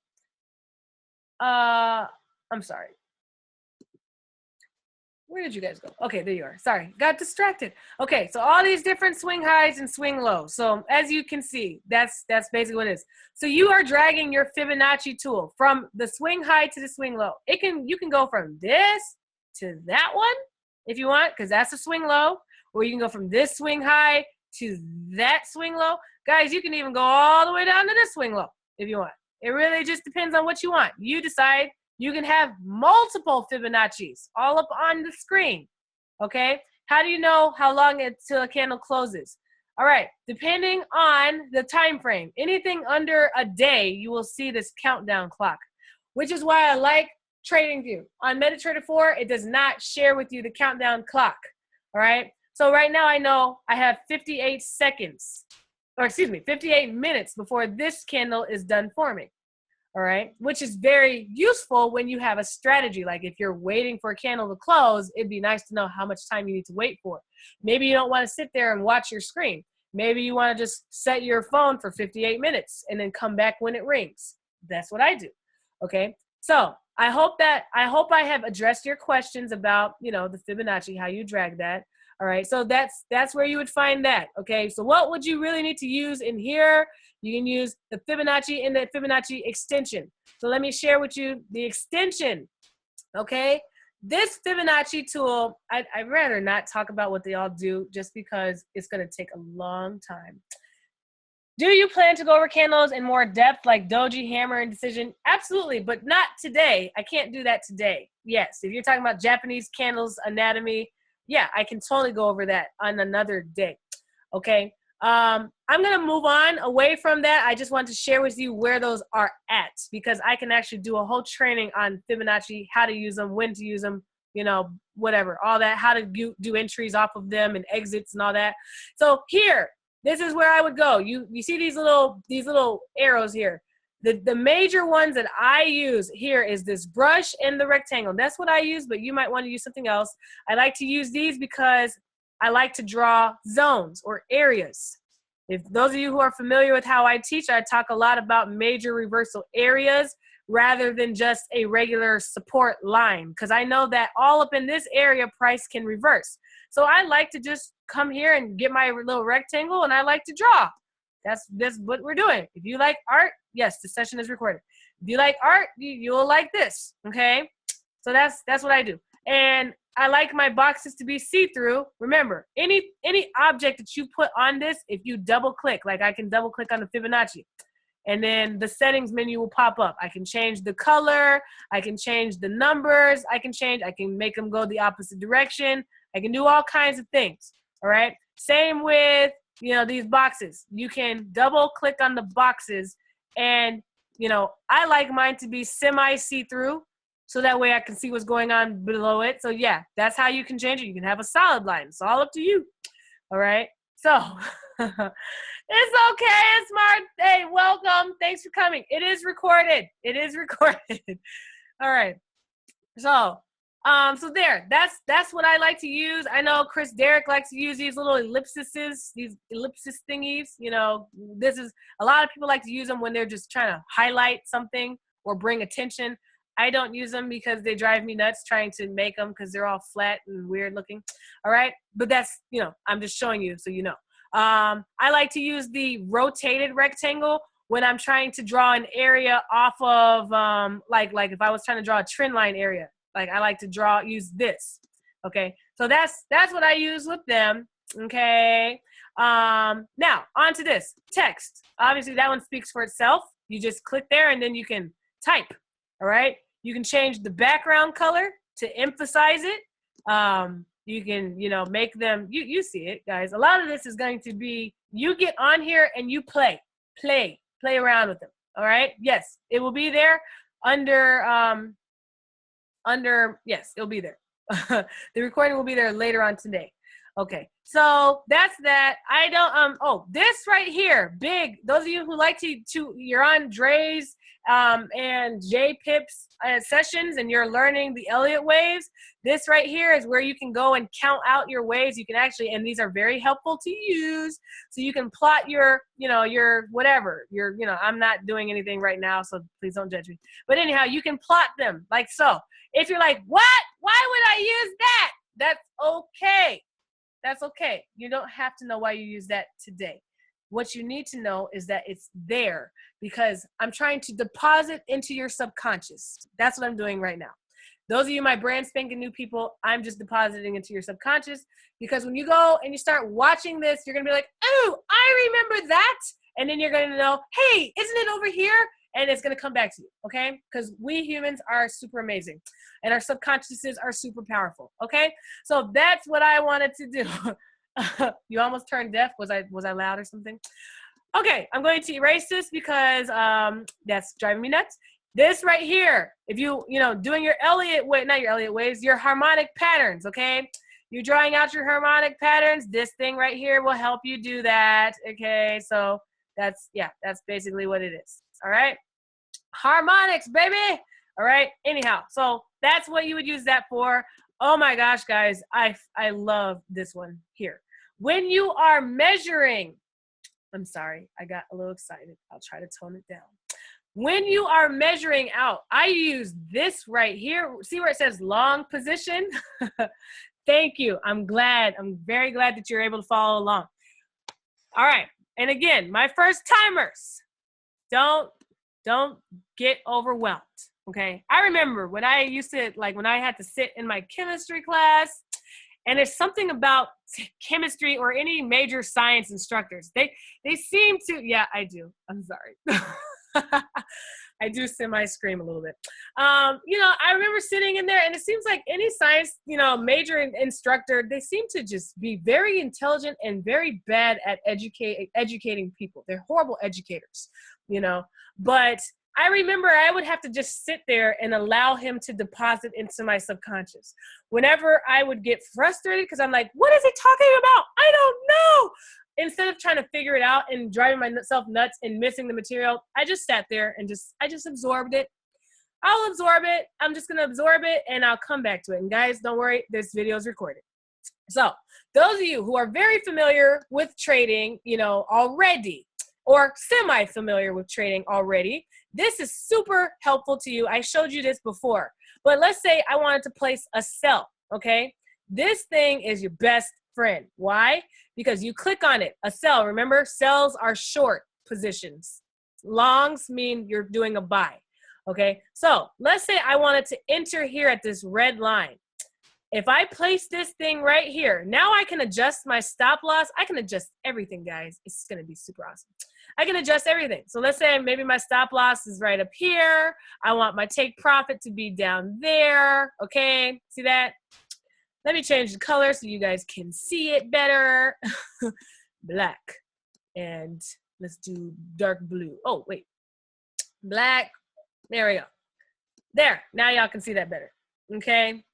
I'm sorry. Where did you guys go? Okay, there you are. Sorry, got distracted. Okay, so all these different swing highs and swing lows. So as you can see, that's basically what it is. So you are dragging your Fibonacci tool from the swing high to the swing low. You can go from this to that one if you want, because that's a swing low, or you can go from this swing high to that swing low. Guys, you can even go all the way down to this swing low if you want. It really just depends on what you want. You decide. You can have multiple Fibonacci's all up on the screen, okay? How do you know how long until a candle closes? All right, depending on the time frame, anything under a day, you will see this countdown clock, which is why I like TradingView. On MetaTrader 4, it does not share with you the countdown clock, all right? So right now I know I have 58 seconds, or excuse me, 58 minutes before this candle is done forming. All right, which is very useful when you have a strategy. Like if you're waiting for a candle to close, it'd be nice to know how much time you need to wait for. Maybe you don't want to sit there and watch your screen. Maybe you want to just set your phone for 58 minutes and then come back when it rings. That's what I do. Okay, so I hope I have addressed your questions about, you know, the Fibonacci, how you drag that. All right, so that's where you would find that. Okay, so what would you really need to use in here? You can use the Fibonacci and the Fibonacci extension. So let me share with you the extension, okay? This Fibonacci tool, I'd rather not talk about what they all do just because it's gonna take a long time. Do you plan to go over candles in more depth like doji, hammer, and decision? Absolutely, but not today. I can't do that today. Yes, if you're talking about Japanese candles anatomy, yeah, I can totally go over that on another day, okay? I'm going to move on away from that. I just want to share with you where those are at because I can actually do a whole training on Fibonacci, how to use them, when to use them, you know, whatever, all that, how to do entries off of them and exits and all that. So here, this is where I would go. You see these little arrows here. The major ones that I use here is this brush and the rectangle. That's what I use, but you might want to use something else. I like to use these because I like to draw zones or areas. If those of you who are familiar with how I teach, I talk a lot about major reversal areas rather than just a regular support line because I know that all up in this area price can reverse. So I like to just come here and get my little rectangle and I like to draw. That's what we're doing. If you like art, yes, the session is recorded. If you like art, you'll like this, okay? So that's what I do. And I like my boxes to be see-through. Remember, any object that you put on this, if you double click, like I can double click on the Fibonacci, and then the settings menu will pop up. I can change the color, I can change the numbers, I can make them go the opposite direction. I can do all kinds of things, all right? Same with, you know, these boxes. You can double click on the boxes and, you know, I like mine to be semi see-through. So that way I can see what's going on below it. So yeah, that's how you can change it. You can have a solid line. It's all up to you. All right. So it's okay. It's smart. Hey, welcome. Thanks for coming. It is recorded. It is recorded. All right. So there. That's what I like to use. I know Chris Derrick likes to use these little ellipses, these ellipsis thingies. You know, this is a lot of people like to use them when they're just trying to highlight something or bring attention. I don't use them because they drive me nuts trying to make them because they're all flat and weird looking. All right. But that's, you know, I'm just showing you so you know. I like to use the rotated rectangle when I'm trying to draw an area off of like if I was trying to draw a trend line area. Like I like to use this. Okay. So that's what I use with them. Okay. Now on to this text. Obviously that one speaks for itself. You just click there and then you can type. All right. You can change the background color to emphasize it. You can, you know, make them, you see it, guys. A lot of this is going to be, you get on here and you play around with them. All right. Yes, it will be there under, yes, it'll be there. The recording will be there later on today. Okay. So that's that. I don't, oh, this right here, big, those of you who like to you're on Dre's and J Pips sessions and you're learning the Elliott waves, this right here is where you can go and count out your waves. You can actually, and these are very helpful to use. So you can plot your, you know, your whatever, your, you know, I'm not doing anything right now, so please don't judge me. But anyhow, you can plot them like so. If you're like, what? Why would I use that? That's okay. That's okay. You don't have to know why you use that today. What you need to know is that it's there because I'm trying to deposit into your subconscious. That's what I'm doing right now. Those of you, my brand spanking new people, I'm just depositing into your subconscious, because when you go and you start watching this, you're going to be like, oh, I remember that. And then you're going to know, hey, isn't it over here? And it's going to come back to you, okay? Because we humans are super amazing, and our subconsciouses are super powerful, okay? So that's what I wanted to do. You almost turned deaf. Was I loud or something? Okay, I'm going to erase this because that's driving me nuts. This right here, if you doing your Elliott wave, not your Elliott waves, your harmonic patterns, okay? You're drawing out your harmonic patterns. This thing right here will help you do that, okay? So that's basically what it is, all right? Harmonics, baby. All right, anyhow, so that's what you would use that for. Oh my gosh, guys, I love this one here. When you are measuring, I'm sorry, I got a little excited. I'll try to tone it down. When you are measuring out, I use this right here. See where it says long position? Thank you. I'm very glad that you're able to follow along. All right, and again, my first timers, don't get overwhelmed, okay? I remember when I used to, when I had to sit in my chemistry class, and there's something about chemistry or any major science instructors. They seem to, yeah, I do. I'm sorry. I do semi-scream a little bit. I remember sitting in there, and it seems like any science, major instructor, they seem to just be very intelligent and very bad at educating people. They're horrible educators, But I remember I would have to just sit there and allow him to deposit into my subconscious. Whenever I would get frustrated, because I'm like, what is he talking about? I don't know. Instead of trying to figure it out and driving myself nuts and missing the material, I just sat there and I just absorbed it. I'll absorb it. I'm just going to absorb it, and I'll come back to it. And guys, don't worry, this video is recorded. So those of you who are very familiar with trading, already, or semi-familiar with trading already, this is super helpful to you. I showed you this before. But let's say I wanted to place a sell, okay? This thing is your best friend. Why? Because you click on it. A sell, remember, sells are short positions. Longs mean you're doing a buy, okay? So let's say I wanted to enter here at this red line. If I place this thing right here, now I can adjust my stop loss. I can adjust everything, guys. It's going to be super awesome. I can adjust everything. So let's say maybe my stop loss is right up here. I want my take profit to be down there. Okay, see that? Let me change the color so you guys can see it better. Black. And let's do dark blue. Oh, wait. Black. There we go. There. Now y'all can see that better. Okay.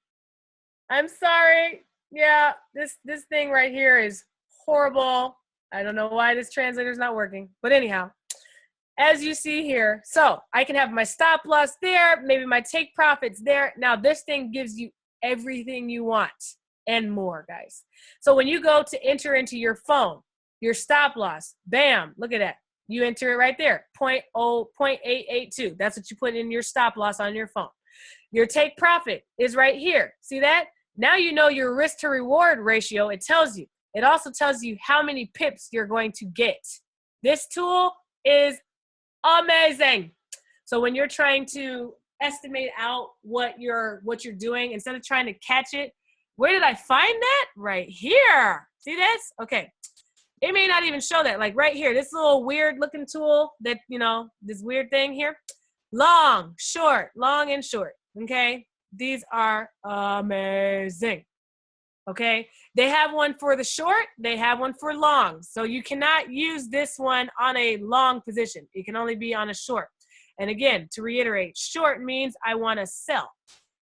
I'm sorry. Yeah, this thing right here is horrible. I don't know why this translator's not working. But anyhow, as you see here, so I can have my stop loss there, maybe my take profits there. Now this thing gives you everything you want and more, guys. So when you go to enter into your phone, your stop loss, bam, look at that. You enter it right there, 0.882. That's what you put in your stop loss on your phone. Your take profit is right here. See that? Now you know your risk to reward ratio. It tells you. It also tells you how many pips you're going to get. This tool is amazing. So when you're trying to estimate out what you're doing, instead of trying to catch it, where did I find that? Right here. See this? Okay. It may not even show that. Like right here, this little weird looking tool that, this weird thing here. Long, short, long and short. Okay. These are amazing. Okay. They have one for the short. They have one for long. So you cannot use this one on a long position. It can only be on a short. And again, to reiterate, short means I want to sell.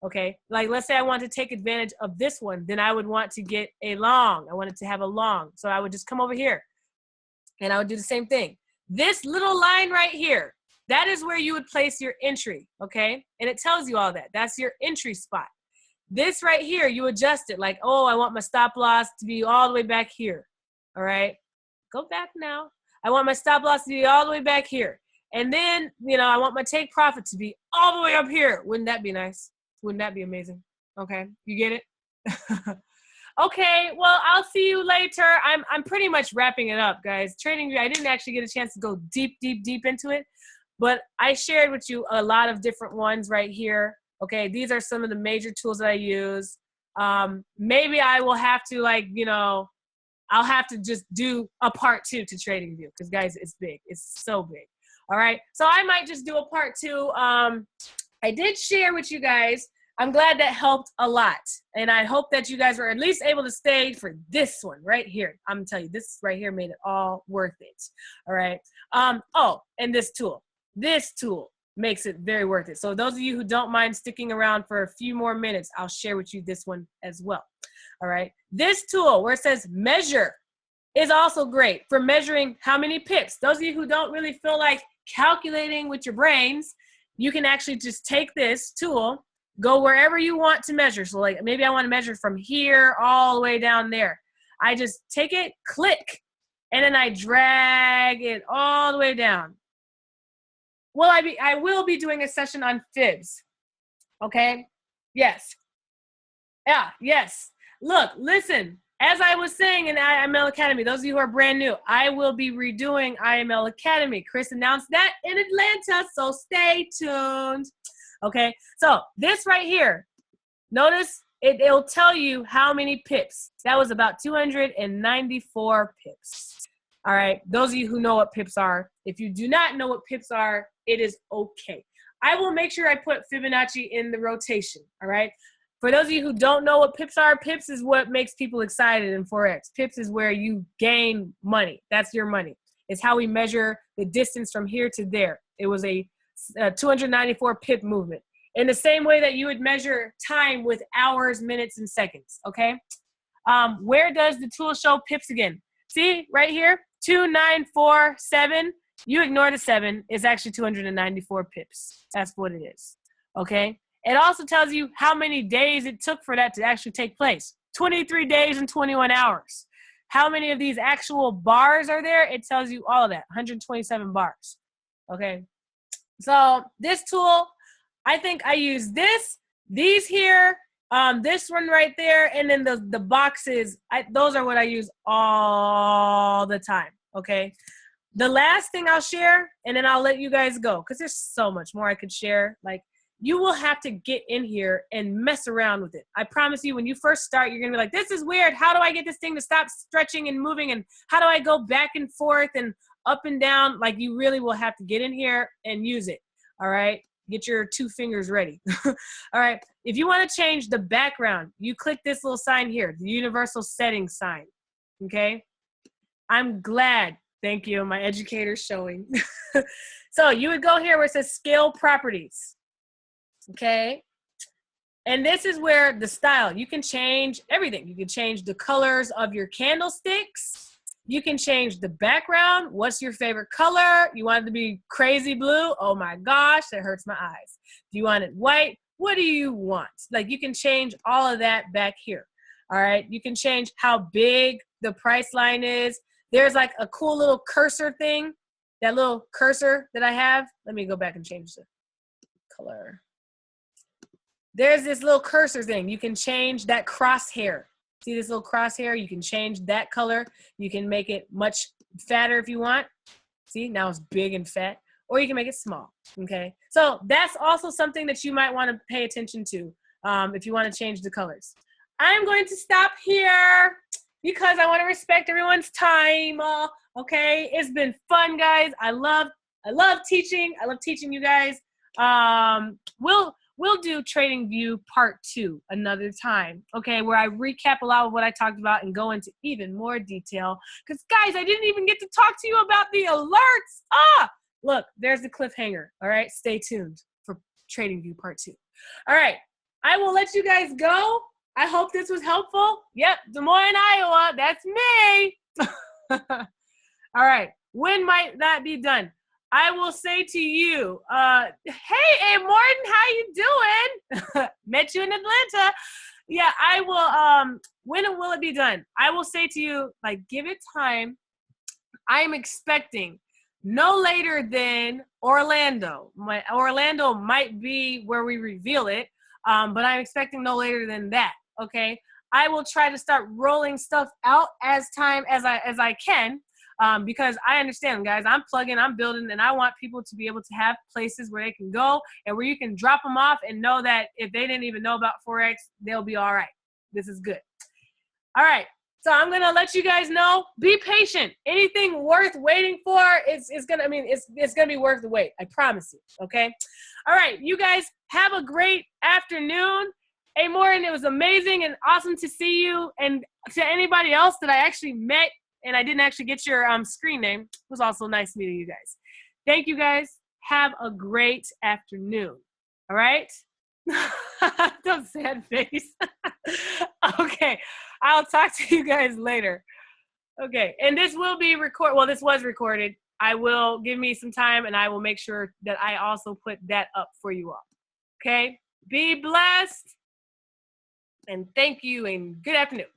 Okay. Like let's say I want to take advantage of this one. Then I would want to get a long. I wanted to have a long. So I would just come over here and I would do the same thing. This little line right here, that is where you would place your entry, okay? And it tells you all that. That's your entry spot. This right here, you adjust it like, oh, I want my stop loss to be all the way back here, all right? Go back now. I want my stop loss to be all the way back here. And then, I want my take profit to be all the way up here. Wouldn't that be nice? Wouldn't that be amazing? Okay, you get it? Okay, well, I'll see you later. I'm pretty much wrapping it up, guys. TradingView, I didn't actually get a chance to go deep into it. But I shared with you a lot of different ones right here. Okay, these are some of the major tools that I use. Maybe I will have to, like, you know, I'll have to just do a part 2 to TradingView because, guys, it's big. It's so big. All right, so I might just do a part 2. I did share with you guys. I'm glad that helped a lot. And I hope that you guys were at least able to stay for this one right here. I'm going to tell you, this right here made it all worth it. All right. Oh, and this tool makes it very worth it. So those of you who don't mind sticking around for a few more minutes, I'll share with you this one as well. All right. This tool where it says measure is also great for measuring how many pips. Those of you who don't really feel like calculating with your brains, you can actually just take this tool, go wherever you want to measure. So like maybe I want to measure from here all the way down there. I just take it, click, and then I drag it all the way down. Well, I will be doing a session on fibs. Okay? Yes. Yeah, yes. Look, listen. As I was saying in IML Academy, those of you who are brand new, I will be redoing IML Academy. Chris announced that in Atlanta, so stay tuned. Okay, so this right here, notice it'll tell you how many pips. That was about 294 pips. All right, those of you who know what pips are, if you do not know what pips are, it is okay. I will make sure I put Fibonacci in the rotation, all right? For those of you who don't know what pips are, pips is what makes people excited in Forex. Pips is where you gain money. That's your money. It's how we measure the distance from here to there. It was a 294 pip movement. In the same way that you would measure time with hours, minutes, and seconds, okay? Where does the tool show pips again? See, right here, 2947. You ignore the 7. It's actually 294 pips. That's what it is, okay? It also tells you how many days it took for that to actually take place. 23 days and 21 hours. How many of these actual bars are there? It tells you all of that, 127 bars, okay? So this tool, I think I use these here, this one right there, and then the boxes, those are what I use all the time, okay? The last thing I'll share, and then I'll let you guys go, because there's so much more I could share. Like, you will have to get in here and mess around with it. I promise you, when you first start, you're going to be like, this is weird. How do I get this thing to stop stretching and moving? And how do I go back and forth and up and down? Like, you really will have to get in here and use it, all right? Get your 2 fingers ready. All right. If you want to change the background, you click this little sign here, the universal settings sign, okay? I'm glad. Thank you. My educator's showing. So you would go here where it says scale properties. Okay. And this is where the style, you can change everything. You can change the colors of your candlesticks. You can change the background. What's your favorite color? You want it to be crazy blue? Oh my gosh, that hurts my eyes. Do you want it white? What do you want? Like, you can change all of that back here. All right. You can change how big the price line is. There's like a cool little cursor thing, that little cursor that I have. Let me go back and change the color. There's this little cursor thing. You can change that crosshair. See this little crosshair? You can change that color. You can make it much fatter if you want. See, now it's big and fat. Or you can make it small, okay? So that's also something that you might want to pay attention to if you want to change the colors. I'm going to stop here because I want to respect everyone's time, okay? It's been fun, guys. I love teaching. I love teaching you guys. We'll do TradingView Part 2 another time, okay, where I recap a lot of what I talked about and go into even more detail. Because, guys, I didn't even get to talk to you about the alerts. Look, there's the cliffhanger, all right? Stay tuned for TradingView Part 2. All right, I will let you guys go. I hope this was helpful. Yep, Des Moines, Iowa, that's me. All right, when might that be done? I will say to you, hey, Morton, how you doing? Met you in Atlanta. Yeah, I will, when will it be done? I will say to you, like, give it time. I am expecting no later than Orlando. Orlando might be where we reveal it, but I'm expecting no later than that, okay? I will try to start rolling stuff out as I can. because I understand, guys, I'm plugging, I'm building, and I want people to be able to have places where they can go and where you can drop them off and know that if they didn't even know about Forex, they'll be all right. This is good. All right. So I'm going to let you guys know, be patient. Anything worth waiting for it's going to, it's going to be worth the wait. I promise you. Okay. All right. You guys have a great afternoon. Hey, Morton, it was amazing and awesome to see you. And to anybody else that I actually met and I didn't actually get your screen name, it was also nice meeting you guys. Thank you guys. Have a great afternoon. All right. Don't sad face. Okay. I'll talk to you guys later. Okay. And this will be recorded. Well, this was recorded. I will give me some time and I will make sure that I also put that up for you all. Okay. Be blessed. And thank you and good afternoon.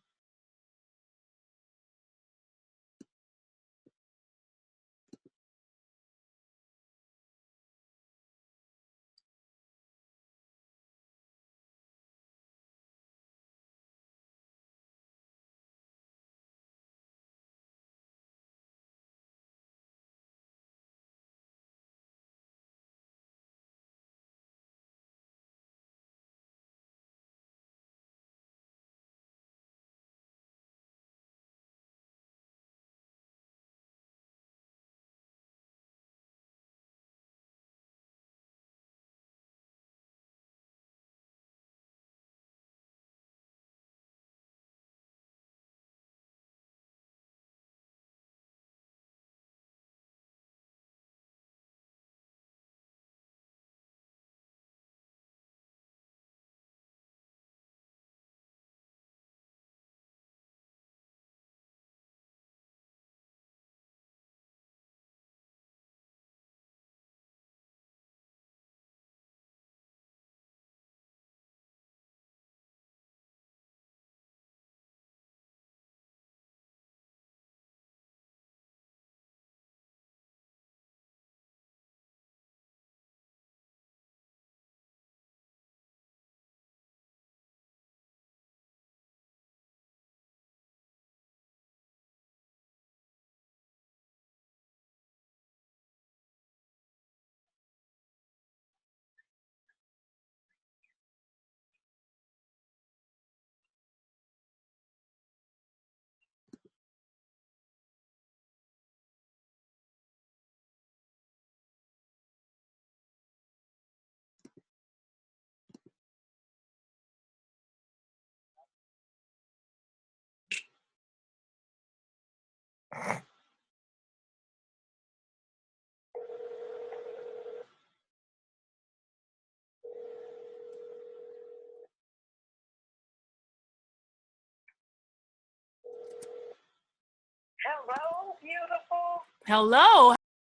Hello, beautiful. Hello.